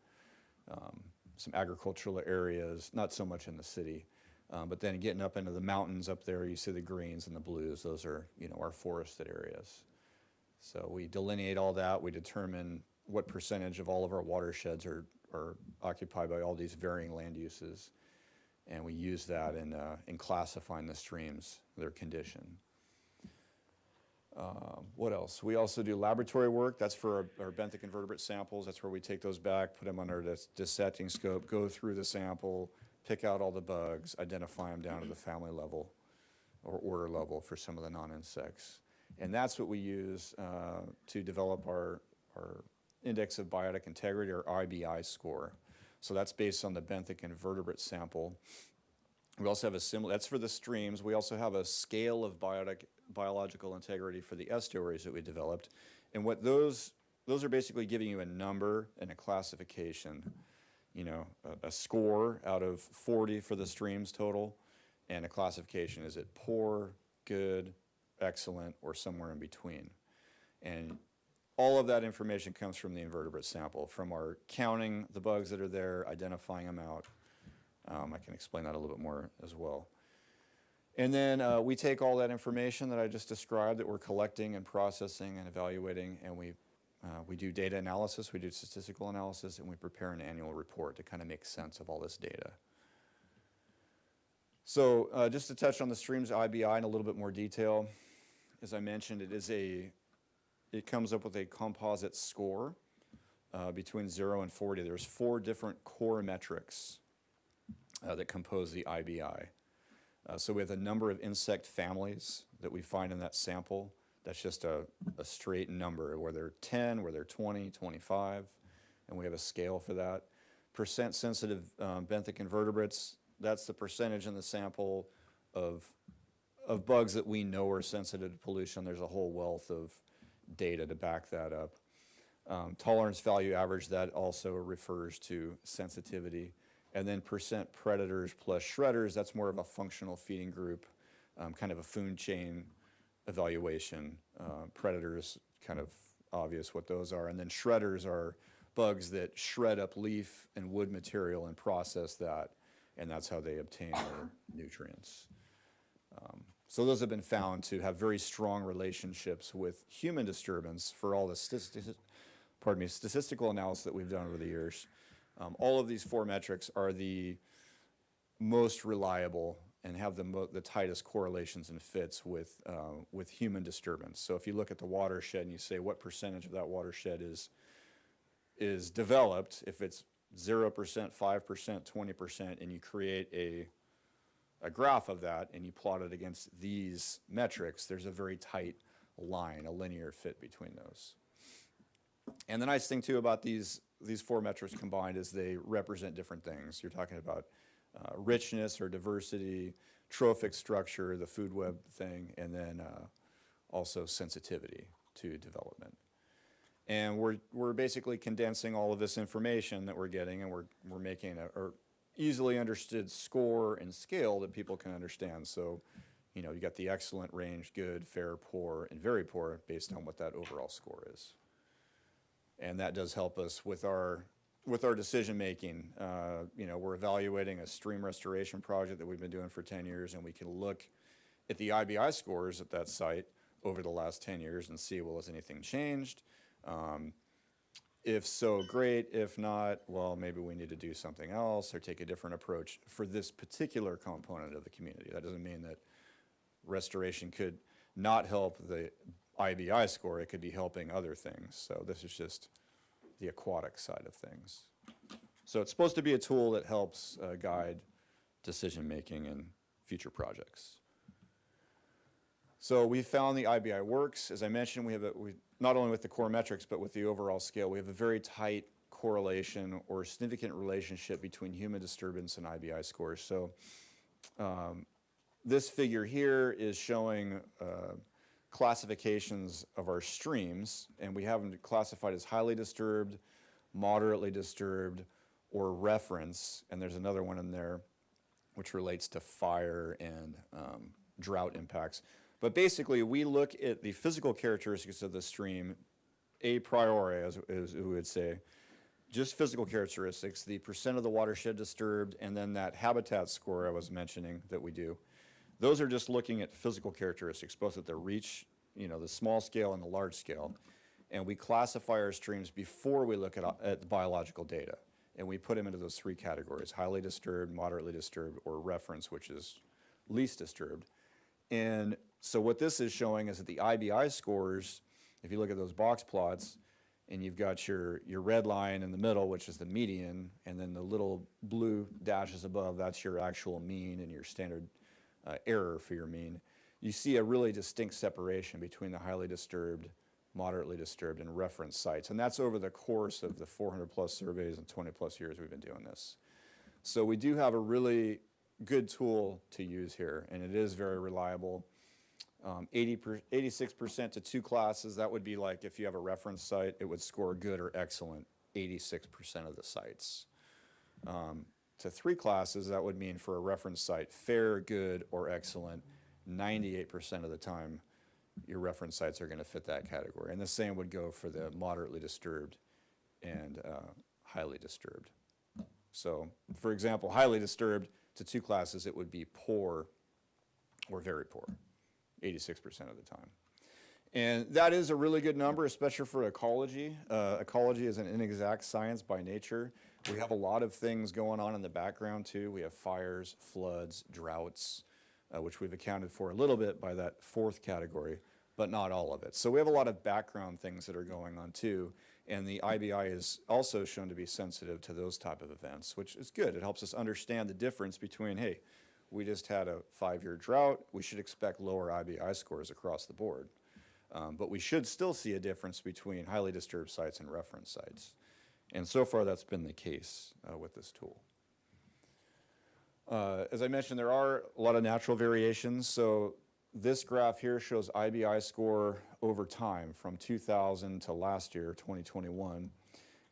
some agricultural areas, not so much in the city. But then getting up into the mountains up there, you see the greens and the blues. Those are, our forested areas. So we delineate all that. We determine what percentage of all of our watersheds are occupied by all these varying land uses. And we use that in classifying the streams, their condition. What else? We also do laboratory work. That's for our benthic invertebrate samples. That's where we take those back, put them under the dissecting scope, go through the sample, pick out all the bugs, identify them down to the family level or order level for some of the non-insects. And that's what we use to develop our Index of Biotic Integrity, or IBI score. So that's based on the benthic invertebrate sample. We also have a similar, that's for the streams. We also have a scale of biological integrity for the estuaries that we developed. And what those are basically giving you a number and a classification. A score out of 40 for the streams total, and a classification. Is it poor, good, excellent, or somewhere in between? And all of that information comes from the invertebrate sample, from our counting the bugs that are there, identifying them out. I can explain that a little bit more as well. And then we take all that information that I just described that we're collecting and processing and evaluating, and we do data analysis, we do statistical analysis, and we prepare an annual report to kind of make sense of all this data. So just to touch on the streams IBI in a little bit more detail, as I mentioned, it comes up with a composite score between 0 and 40. There's 4 different core metrics that compose the IBI. So we have a number of insect families that we find in that sample. That's just a straight number, where they're 10, where they're 20, 25, and we have a scale for that. Percent sensitive benthic invertebrates, that's the percentage in the sample of bugs that we know are sensitive to pollution. There's a whole wealth of data to back that up. Tolerance value average, that also refers to sensitivity. And then percent predators plus shredders, that's more of a functional feeding group, kind of a food chain evaluation. Predators, kind of obvious what those are. And then shredders are bugs that shred up leaf and wood material and process that, and that's how they obtain their nutrients. So those have been found to have very strong relationships with human disturbance for all the statistical analysis that we've done over the years. All of these 4 metrics are the most reliable and have the tightest correlations and fits with human disturbance. So if you look at the watershed and you say what percentage of that watershed is developed, if it's 0%, 5%, 20%, and you create a graph of that and you plot it against these metrics, there's a very tight line, a linear fit between those. And the nice thing too about these 4 metrics combined is they represent different things. You're talking about richness or diversity, trophic structure, the food web thing, and then also sensitivity to development. And we're basically condensing all of this information that we're getting, and we're making a easily understood score and scale that people can understand. So, you know, you got the excellent, range, good, fair, poor, and very poor based on what that overall score is. And that does help us with our decision making. You know, we're evaluating a stream restoration project that we've been doing for 10 years, and we can look at the IBI scores at that site over the last 10 years and see, well, has anything changed? If so, great. If not, well, maybe we need to do something else or take a different approach for this particular component of the community. That doesn't mean that restoration could not help the IBI score. It could be helping other things. So this is just the aquatic side of things. So it's supposed to be a tool that helps guide decision-making in future projects. So we found the IBI works. As I mentioned, we not only with the core metrics, but with the overall scale, we have a very tight correlation or significant relationship between human disturbance and IBI scores. So this figure here is showing classifications of our streams, and we have them classified as highly disturbed, moderately disturbed, or reference, and there's another one in there which relates to fire and drought impacts. But basically, we look at the physical characteristics of the stream a priori, as we would say, just physical characteristics, the percent of the watershed disturbed, and then that habitat score I was mentioning that we do. Those are just looking at physical characteristics, both at the reach, you know, the small scale and the large scale. And we classify our streams before we look at the biological data. And we put them into those 3 categories: highly disturbed, moderately disturbed, or reference, which is least disturbed. And so what this is showing is that the IBI scores, if you look at those box plots, and you've got your red line in the middle, which is the median, and then the little blue dashes above, that's your actual mean and your standard error for your mean. You see a really distinct separation between the highly disturbed, moderately disturbed, and reference sites. And that's over the course of the 400 plus surveys and 20 plus years we've been doing this. So we do have a really good tool to use here, and it is very reliable. 86% to 2 classes, that would be like if you have a reference site, it would score good or excellent 86% of the sites. To 3 classes, that would mean for a reference site, fair, good, or excellent, 98% of the time your reference sites are going to fit that category. And the same would go for the moderately disturbed and highly disturbed. So, for example, highly disturbed to 2 classes, it would be poor or very poor, 86% of the time. And that is a really good number, especially for ecology. Ecology is an inexact science by nature. We have a lot of things going on in the background too. We have fires, floods, droughts, which we've accounted for a little bit by that 4th category, but not all of it. So we have a lot of background things that are going on too. And the IBI is also shown to be sensitive to those type of events, which is good. It helps us understand the difference between, hey, we just had a 5-year drought, we should expect lower IBI scores across the board. But we should still see a difference between highly disturbed sites and reference sites. And so far that's been the case with this tool. As I mentioned, there are a lot of natural variations. So this graph here shows IBI score over time from 2000 to last year, 2021.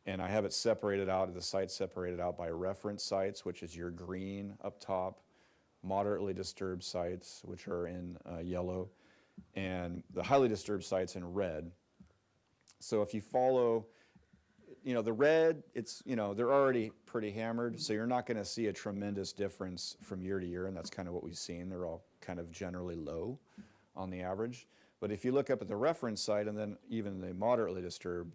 And I have it separated out, the sites separated out by reference sites, which is your green up top, moderately disturbed sites, which are in yellow, and the highly disturbed sites in red. So if you follow, the red, it's, they're already pretty hammered, so you're not going to see a tremendous difference from year to year, and that's kind of what we've seen. They're all kind of generally low on the average. But if you look up at the reference site and then even the moderately disturbed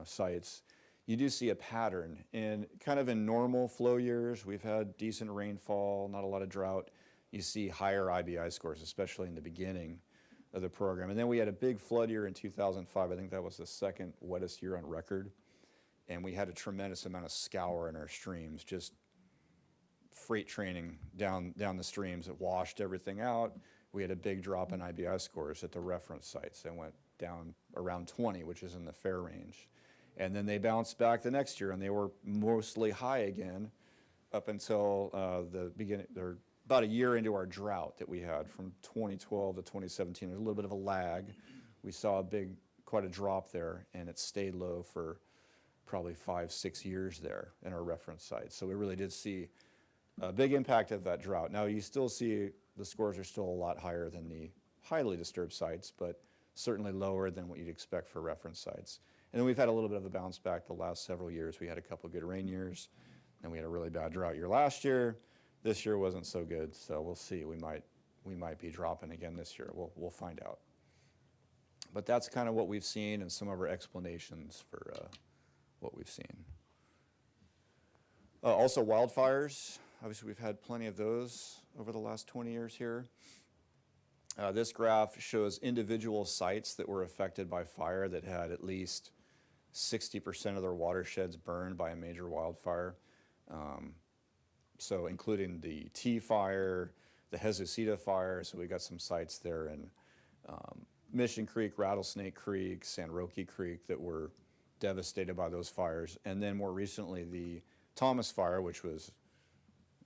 sites, you do see a pattern. And kind of in normal flow years, we've had decent rainfall, not a lot of drought. You see higher IBI scores, especially in the beginning of the program. And then we had a big flood year in 2005. I think that was the second wettest year on record. And we had a tremendous amount of scour in our streams, just freight training down the streams. It washed everything out. We had a big drop in IBI scores at the reference sites. They went down around 20, which is in the fair range. And then they bounced back the next year, and they were mostly high again up until the beginning, or about a year into our drought that we had from 2012 to 2017. There's a little bit of a lag. We saw quite a drop there, and it stayed low for probably 5-6 years there in our reference sites. So we really did see a big impact of that drought. Now you still see the scores are still a lot higher than the highly disturbed sites, but certainly lower than what you'd expect for reference sites. And then we've had a little bit of a bounce back the last several years. We had a couple good rain years, and we had a really bad drought year last year. This year wasn't so good, so we'll see. We might be dropping again this year. We'll find out. But that's kind of what we've seen and some of our explanations for what we've seen. Also wildfires. Obviously, we've had plenty of those over the last 20 years here. This graph shows individual sites that were affected by fire that had at least 60% of their watersheds burned by a major wildfire. So including the Tea Fire, the Jesucita Fire, so we got some sites there in Mission Creek, Rattlesnake Creek, San Roque Creek that were devastated by those fires. And then more recently, the Thomas Fire, which was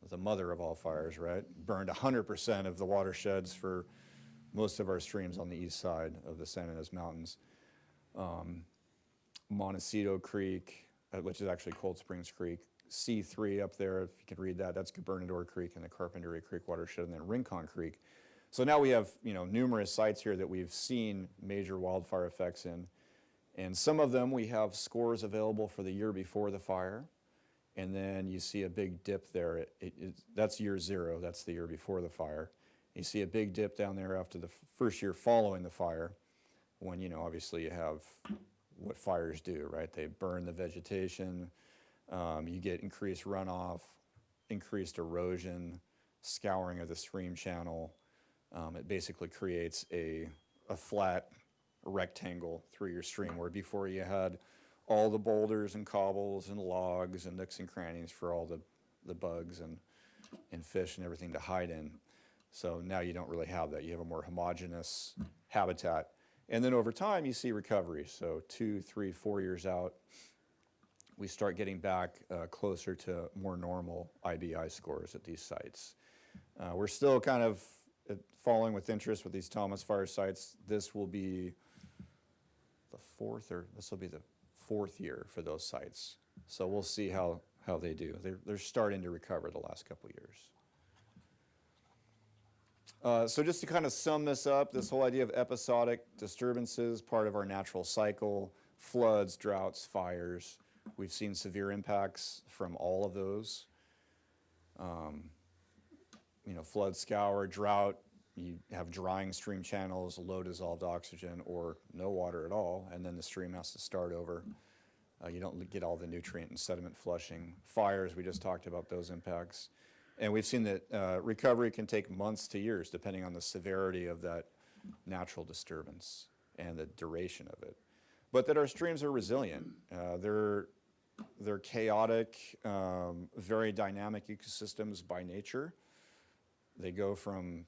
the mother of all fires, right? Burned 100% of the watersheds for most of our streams on the east side of the San Ynez Mountains. Montecito Creek, which is actually Cold Springs Creek. C3 up there, if you can read that, that's Gobernador Creek and the Carpinteria Creek watershed, and then Rincon Creek. So now we have, numerous sites here that we've seen major wildfire effects in. And some of them we have scores available for the year before the fire. And then you see a big dip there. That's year 0, that's the year before the fire. You see a big dip down there after the first year following the fire, when, obviously you have what fires do, right? They burn the vegetation, you get increased runoff, increased erosion, scouring of the stream channel. It basically creates a flat rectangle through your stream, where before you had all the boulders and cobbles and logs and nooks and crannies for all the bugs and fish and everything to hide in. So now you don't really have that. You have a more homogeneous habitat. And then over time, you see recovery. So 2, 3, 4 years out, we start getting back closer to more normal IBI scores at these sites. We're still kind of following with interest with these Thomas Fire sites. This will be the fourth year for those sites. So we'll see how they do. They're starting to recover the last couple of years. So just to kind of sum this up, this whole idea of episodic disturbances, part of our natural cycle, floods, droughts, fires. We've seen severe impacts from all of those. Flood, scour, drought, you have drying stream channels, low dissolved oxygen, or no water at all, and then the stream has to start over. You don't get all the nutrient and sediment flushing. Fires, we just talked about those impacts. And we've seen that recovery can take months to years, depending on the severity of that natural disturbance and the duration of it. But that our streams are resilient. They're chaotic, very dynamic ecosystems by nature. They go from,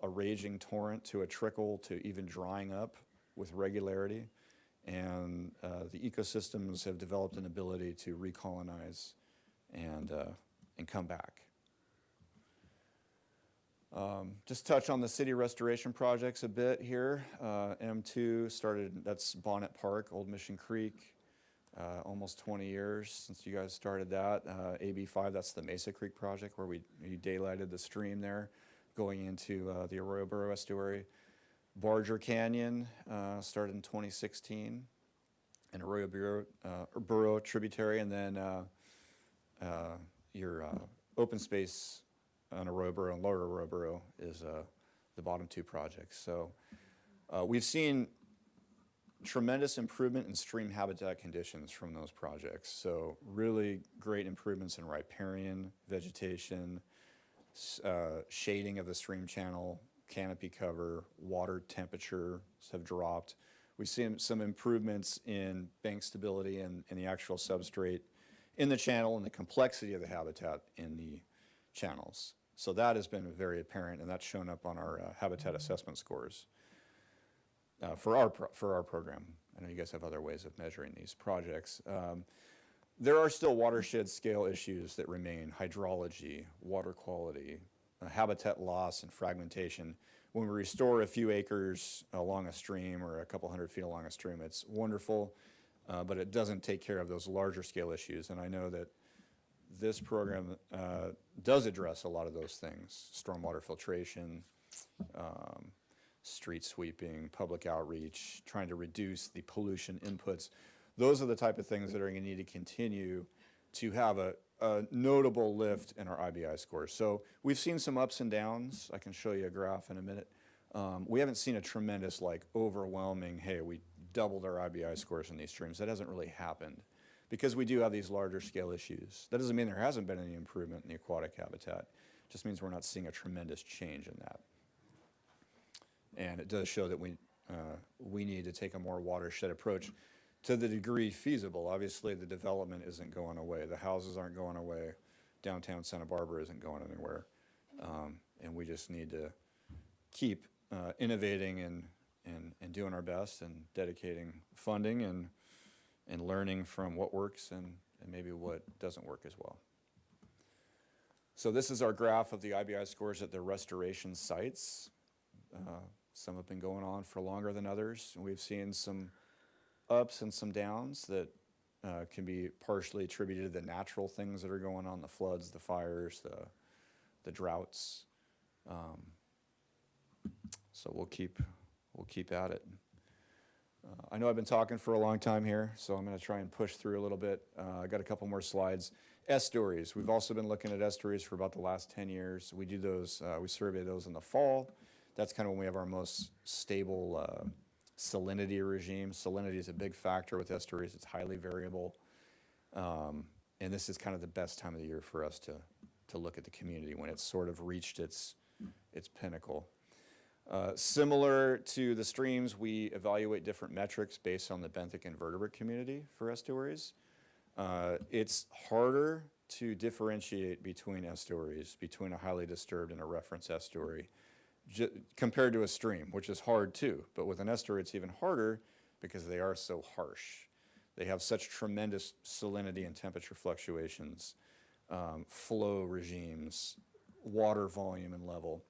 a raging torrent to a trickle to even drying up with regularity. And the ecosystems have developed an ability to recolonize and come back. Just touch on the city restoration projects a bit here. M2 started, that's Bonnet Park, Old Mission Creek, almost 20 years since you guys started that. AB5, that's the Mesa Creek project where we daylighted the stream there going into the Arroyo Burro Estuary. Barger Canyon started in 2016. an Arroyo Burro tributary, and then your open space on Arroyo Burro and Lower Arroyo Burro is the bottom two projects. So we've seen tremendous improvement in stream habitat conditions from those projects. So really great improvements in riparian vegetation, shading of the stream channel, canopy cover, water temperatures have dropped. We've seen some improvements in bank stability and the actual substrate in the channel and the complexity of the habitat in the channels. So that has been very apparent, and that's shown up on our habitat assessment scores. For our program. I know you guys have other ways of measuring these projects. There are still watershed scale issues that remain: hydrology, water quality, habitat loss, and fragmentation. When we restore a few acres along a stream or a couple 100 feet along a stream, it's wonderful, but it doesn't take care of those larger scale issues. And I know that this program does address a lot of those things: stormwater filtration, street sweeping, public outreach, trying to reduce the pollution inputs. Those are the type of things that are going to need to continue to have a notable lift in our IBI scores. So we've seen some ups and downs. I can show you a graph in a minute. We haven't seen a tremendous, like, overwhelming, hey, we doubled our IBI scores in these streams. That hasn't really happened because we do have these larger scale issues. That doesn't mean there hasn't been any improvement in the aquatic habitat. It just means we're not seeing a tremendous change in that. And it does show that we need to take a more watershed approach to the degree feasible. Obviously, the development isn't going away. The houses aren't going away. Downtown Santa Barbara isn't going anywhere. And we just need to keep innovating and doing our best and dedicating funding and learning from what works and maybe what doesn't work as well. So this is our graph of the IBI scores at the restoration sites. Some have been going on for longer than others, and we've seen some ups and some downs that can be partially attributed to the natural things that are going on: the floods, the fires, the droughts. So we'll keep at it. I know I've been talking for a long time here, so I'm going to try and push through a little bit. I got a couple more slides. Estuaries. We've also been looking at estuaries for about the last 10 years. We do those. We survey those in the fall. That's kind of when we have our most stable salinity regime. Salinity is a big factor with estuaries. It's highly variable. And this is kind of the best time of the year for us to look at the community when it's sort of reached its pinnacle. Similar to the streams, we evaluate different metrics based on the benthic invertebrate community for estuaries. It's harder to differentiate between estuaries, between a highly disturbed and a reference estuary, compared to a stream, which is hard too. But with an estuary, it's even harder because they are so harsh. They have such tremendous salinity and temperature fluctuations, flow regimes, water volume and level.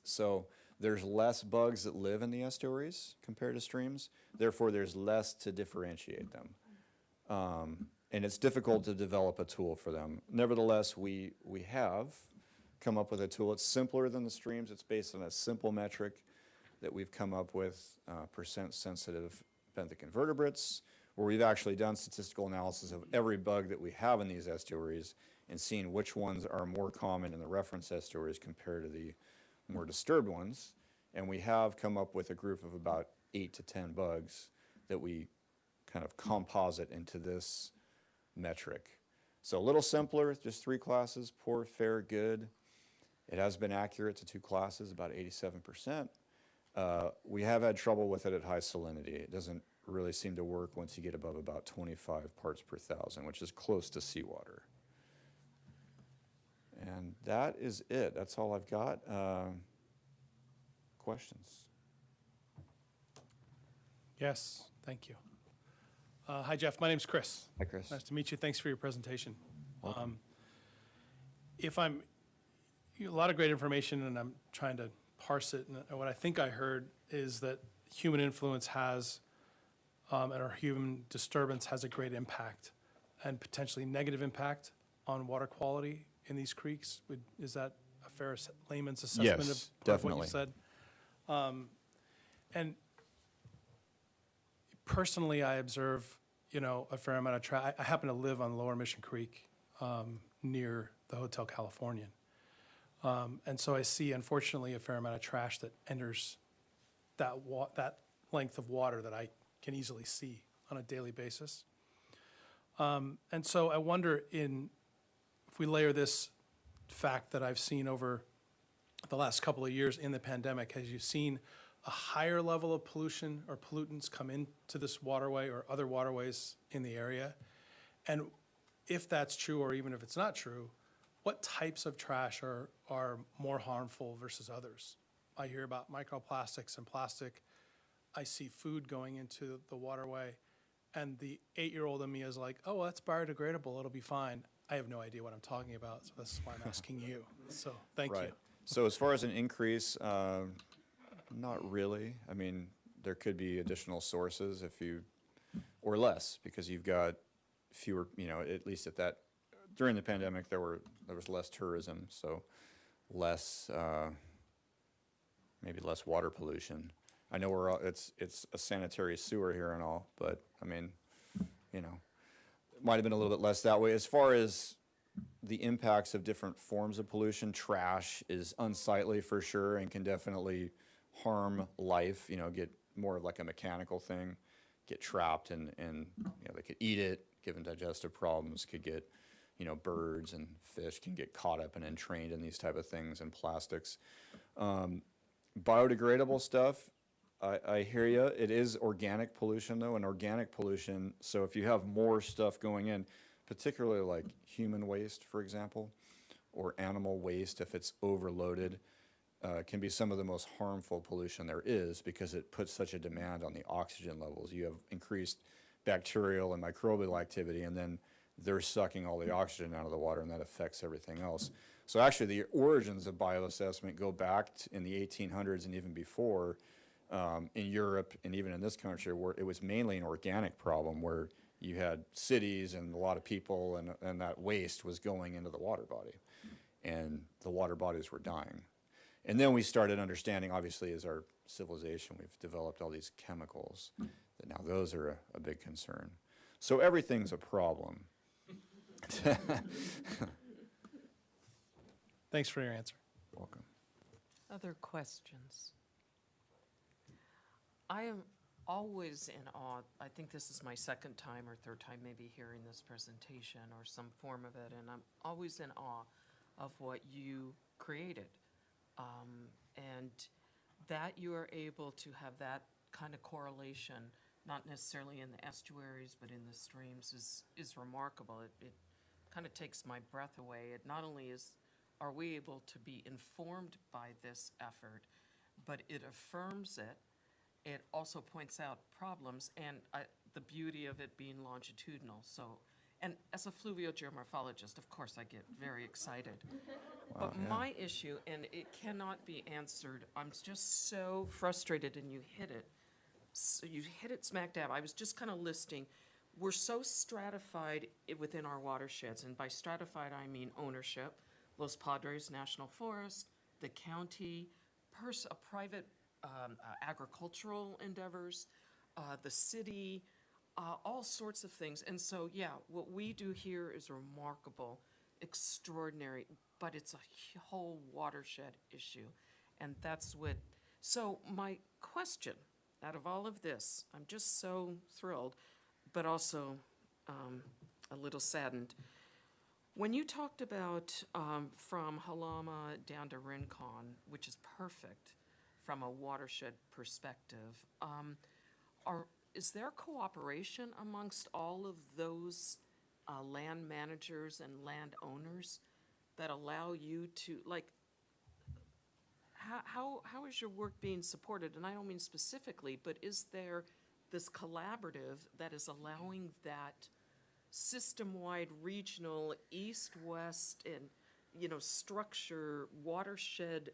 So there's less bugs that live in the estuaries compared to streams. Therefore, there's less to differentiate them. And it's difficult to develop a tool for them. Nevertheless, we have come up with a tool. It's simpler than the streams. It's based on a simple metric that we've come up with, percent sensitive benthic invertebrates, where we've actually done statistical analysis of every bug that we have in these estuaries and seen which ones are more common in the reference estuaries compared to the more disturbed ones. And we have come up with a group of about 8 to 10 bugs that we kind of composite into this metric. So a little simpler, just 3 classes: poor, fair, good. It has been accurate to 2 classes, about 87%. We have had trouble with it at high salinity. It doesn't really seem to work once you get above about 25 parts per thousand, which is close to seawater. And that is it. That's all I've got. Questions? Yes, thank you. Hi, Jeff. My name's Chris. Hi, Chris. Nice to meet you. Thanks for your presentation. Welcome. A lot of great information, and I'm trying to parse it. And what I think I heard is that human influence has, and our human disturbance has a great impact and potentially negative impact on water quality in these creeks. Is that a fair layman's assessment Yes, of what definitely. you said? And personally, I observe, a fair amount of trash. I happen to live on Lower Mission Creek, near the Hotel Californian. And so I see, unfortunately, a fair amount of trash that enters that length of water that I can easily see on a daily basis. And so I wonder if we layer this fact that I've seen over the last couple of years in the pandemic, has you seen a higher level of pollution or pollutants come into this waterway or other waterways in the area? And if that's true, or even if it's not true, what types of trash are more harmful versus others? I hear about microplastics and plastic. I see food going into the waterway, and the 8-year-old in me is like, oh, well, that's biodegradable, it'll be fine. I have no idea what I'm talking about, so this is why I'm asking you. So, thank you. Right. So as far as an increase, not really. I mean, there could be additional sources or less, because you've got fewer, at least during the pandemic, there was less tourism, so maybe less water pollution. I know it's a sanitary sewer here and all, but I mean, might have been a little bit less that way. As far as the impacts of different forms of pollution, trash is unsightly for sure and can definitely harm life, get more of like a mechanical thing, get trapped and they could eat it, given digestive problems, could get, birds and fish can get caught up and entrained in these type of things, and plastics. Biodegradable stuff, I hear you. It is organic pollution though, and organic pollution, so if you have more stuff going in, particularly like human waste, for example, or animal waste, if it's overloaded, can be some of the most harmful pollution there is, because it puts such a demand on the oxygen levels. You have increased bacterial and microbial activity, and then they're sucking all the oxygen out of the water, and that affects everything else. So actually the origins of bioassessment go back in the 1800s and even before, in Europe and even in this country, where it was mainly an organic problem, where you had cities and a lot of people, and that waste was going into the water body, and the water bodies were dying. And then we started understanding, obviously, as our civilization, we've developed all these chemicals, that now those are a big concern. So everything's a problem. Thanks for your answer. Welcome. Other questions? I am always in awe. I think this is my second time or third time maybe hearing this presentation or some form of it, and I'm always in awe of what you created. And that you are able to have that kind of correlation, not necessarily in the estuaries, but in the streams, is remarkable. It kind of takes my breath away. It not only are we able to be informed by this effort, but it affirms it. It also points out problems, and the beauty of it being longitudinal. So, and as a fluviogeomorphologist, of course, I get very excited. But yeah. my issue, and it cannot be answered, I'm just so frustrated, and you hit it. So you hit it smack dab. I was just kind of listing. We're so stratified within our watersheds, and by stratified I mean ownership. Los Padres National Forest, the county, private agricultural endeavors, the city, all sorts of things. And so, yeah, what we do here is remarkable, extraordinary, but it's a whole watershed issue. And that's so my question, out of all of this, I'm just so thrilled, but also a little saddened. When you talked about from Halama down to Rincon, which is perfect from a watershed perspective, is there cooperation amongst all of those land managers and landowners that allow you to, like, how is your work being supported? And I don't mean specifically, but is there this collaborative that is allowing that system-wide, regional, east-west, and, structure, watershed,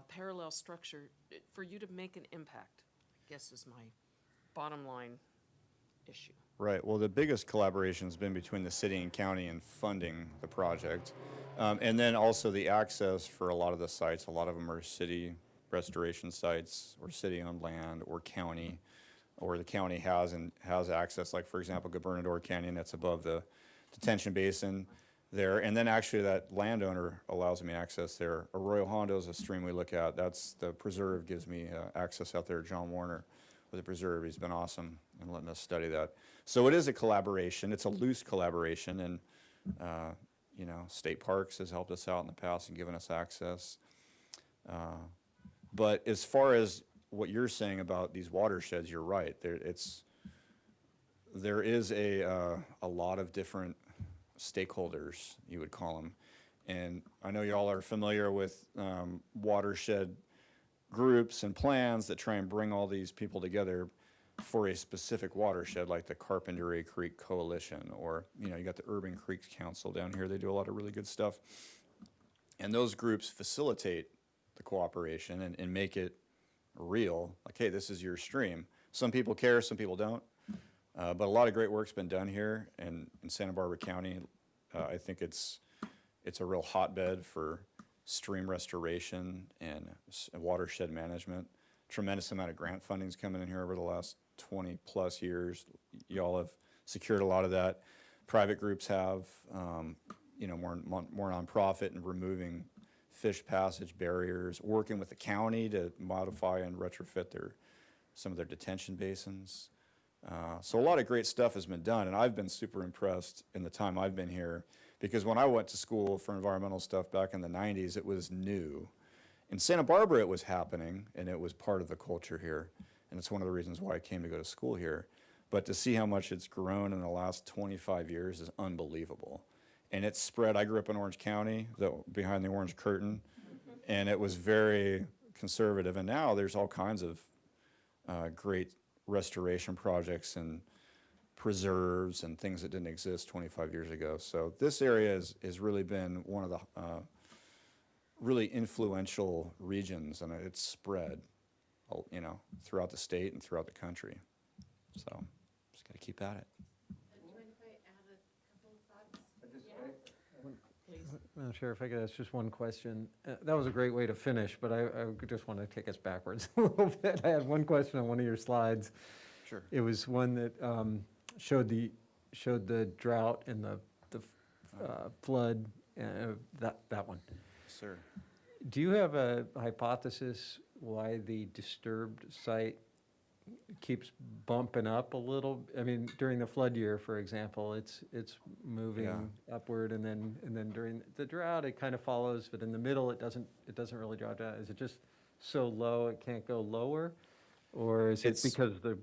parallel structure, for you to make an impact, I guess is my bottom line issue. Right. Well, the biggest collaboration has been between the city and county in funding the project. And then also the access for a lot of the sites. A lot of them are city restoration sites or city-owned land or county. or the county has access, like, for example, Gobernador Canyon, that's above the detention basin there. And then actually that landowner allows me access there. Arroyo Hondo is a stream we look at. That's the preserve gives me access out there. John Warner with the preserve, he's been awesome in letting us study that. So it is a collaboration. It's a loose collaboration, and you know, State Parks has helped us out in the past and given us access. But as far as what you're saying about these watersheds, you're right. There is a lot of different stakeholders, you would call them. And I know y'all are familiar with watershed groups and plans that try and bring all these people together for a specific watershed, like the Carpinteria Creek Coalition, or, you know, you got the Urban Creeks Council down here. They do a lot of really good stuff. And those groups facilitate the cooperation and make it real. Like, hey, this is your stream. Some people care, some people don't. But a lot of great work's been done here in Santa Barbara County. I think it's a real hotbed for stream restoration and watershed management. Tremendous amount of grant funding's coming in here over the last 20 plus years. Y'all have secured a lot of that. Private groups have, you know, more nonprofit and removing fish passage barriers, working with the county to modify and retrofit some of their detention basins. So a lot of great stuff has been done, and I've been super impressed in the time I've been here, because when I went to school for environmental stuff back in the 90s, it was new. In Santa Barbara, it was happening, and it was part of the culture here, and it's one of the reasons why I came to go to school here. But to see how much it's grown in the last 25 years is unbelievable. And it's spread. I grew up in Orange County, behind the Orange Curtain, and it was very conservative. And now there's all kinds of great restoration projects and preserves and things that didn't exist 25 years ago. So this area has really been one of the really influential regions, and it's spread, you know, throughout the state and throughout the country. So just got to keep at it. Madam Chair, if I could ask just one question. That was a gret way to finish, but I just want to take us backwards a little bit. I had one question on one of your slides. Sure. It was one that showed the drought and the flood, that one. Sir. Do you have a hypothesis why the disturbed site keeps bumping up a little? I mean, during the flood year, for example, it's moving upward, and then during the drought, it kind of follows, but in the middle, it doesn't really drop down. Is it just so low it can't go lower, or is it because the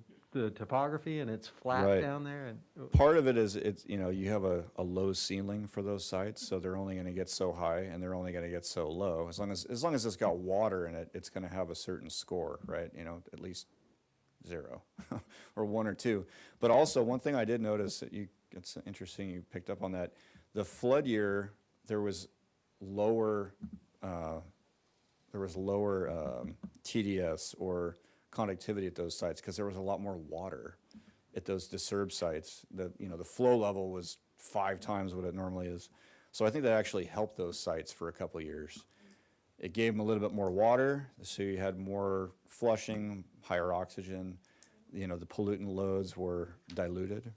topography and it's flat Right. down there? And Part of it is you know, you have a low ceiling for those sites, so they're only going to get so high and they're only going to get so low. As long as it's got water in it, it's going to have a certain score, right? You know, at least 0 or 1 or 2. But also, one thing I did notice it's interesting you picked up on that. The flood year, there was lower TDS or conductivity at those sites because there was a lot more water at those disturbed sites. The flow level was 5 times what it normally is. So I think that actually helped those sites for a couple of years. It gave them a little bit more water, so you had more flushing, higher oxygen. You know, the pollutant loads were diluted.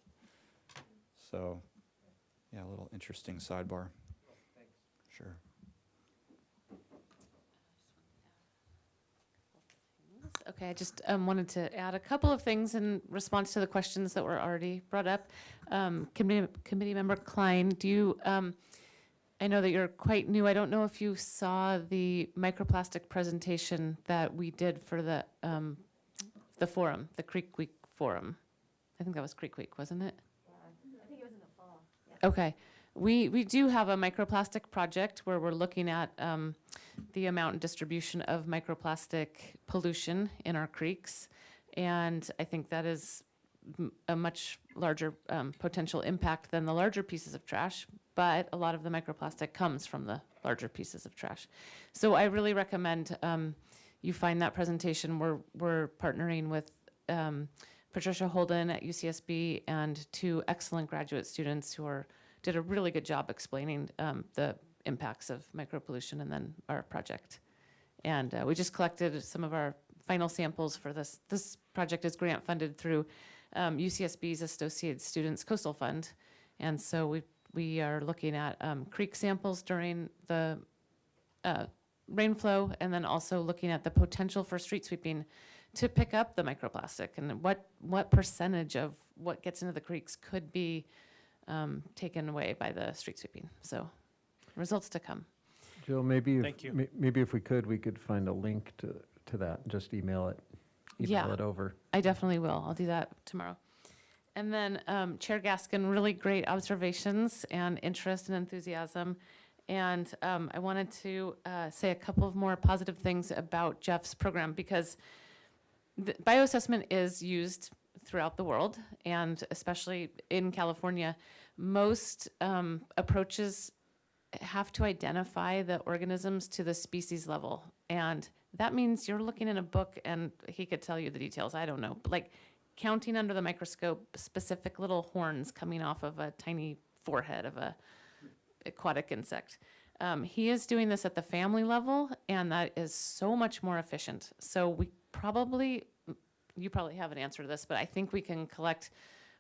So, yeah, a little interesting sidebar. Sure. Okay, I just wanted to add a couple of things in response to the questions that were already brought up. Committee Member Klein, do you, I know that you're quite new. I don't know if you saw the microplastic presentation that we did for the forum, the Creek Week forum. I think that was Creek Week, wasn't it? I think it was in the fall. Yeah. Okay. We do have a microplastic project where we're looking at the amount and distribution of microplastic pollution in our creeks. And I think that is a much larger potential impact than the larger pieces of trash, but a lot of the microplastic comes from the larger pieces of trash. So I really recommend you find that presentation. We're partnering with Patricia Holden at UCSB and 2 excellent graduate students who did a really good job explaining the impacts of micropollution and then our project. And we just collected some of our final samples for this. This project is grant funded through UCSB's Associated Students Coastal Fund. And so we are looking at creek samples during the rain flow, and then also looking at the potential for street sweeping to pick up the microplastic, and what percentage of what gets into the creeks could be taken away by the street sweeping. So results to come. Jill, maybe Thank you. maybe if we could find a link to that, and just email it Yeah. over. I definitely will. I'll do that tomorrow. And then Chair Gaskin, really great observations and interest and enthusiasm. And I wanted to say a couple of more positive things about Jeff's program, because the bioassessment is used throughout the world, and especially in California. Most approaches have to identify the organisms to the species level. And that means you're looking in a book, and he could tell you the details, I don't know, but like counting under the microscope specific little horns coming off of a tiny forehead of a aquatic insect. He is doing this at the family level, and that is so much more efficient. So you probably have an answer to this, but I think we can collect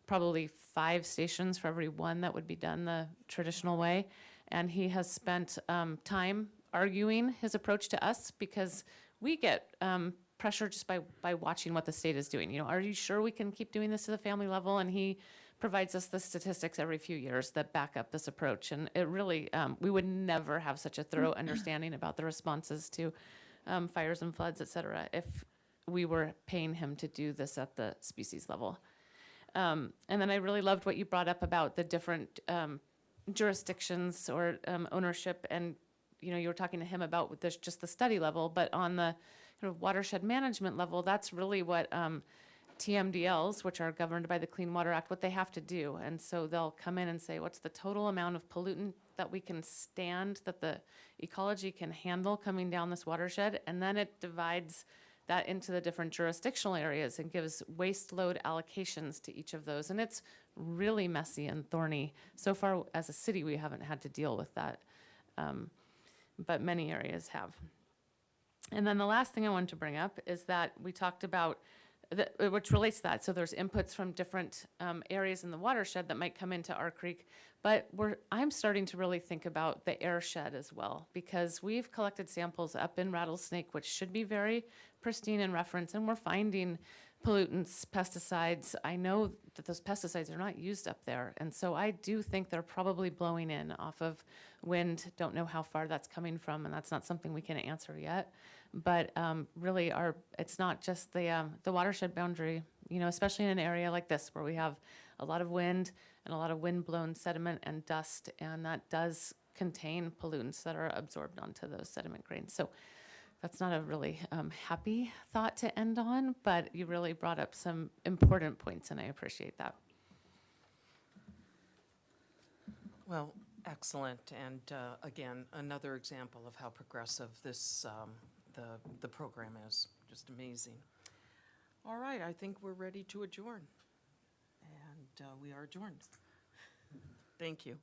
probably 5 stations for every one that would be done the traditional way. And he has spent time arguing his approach to us, because we get pressure just by watching what the state is doing. You know, are you sure we can keep doing this to the family level? And he provides us the statistics every few years that back up this approach. And it really, we would never have such a thorough understanding about the responses to fires and floods, et cetera, if we were paying him to do this at the species level. And then I really loved what you brought up about the different jurisdictions or ownership. And, you know, you were talking to him about just the study level, but on the kind of watershed management level, that's really what TMDLs, which are governed by the Clean Water Act, what they have to do. And so they'll come in and say, what's the total amount of pollutant that we can stand, that the ecology can handle coming down this watershed? And then it divides that into the different jurisdictional areas and gives waste load allocations to each of those. And it's really messy and thorny. So far, as a city, we haven't had to deal with that, but many areas have. And then the last thing I wanted to bring up is that we talked about, which relates to that. So there's inputs from different areas in the watershed that might come into our creek, but I'm starting to really think about the airshed as well, because we've collected samples up in Rattlesnake, which should be very pristine in reference, and we're finding pollutants, pesticides. I know that those pesticides are not used up there, and so I do think they're probably blowing in off of wind. Don't know how far that's coming from, and that's not something we can answer yet. But really, it's not just the watershed boundary, you know, especially in an area like this where we have a lot of wind and a lot of wind-blown sediment and dust, and that does contain pollutants that are absorbed onto those sediment grains. So that's not a really happy thought to end on, but you really brought up some important points, and I appreciate that. Well, excellent, and again, another example of how progressive this, the program is. Just amazing. All right, I think we're ready to adjourn, and we are adjourned. Thank you.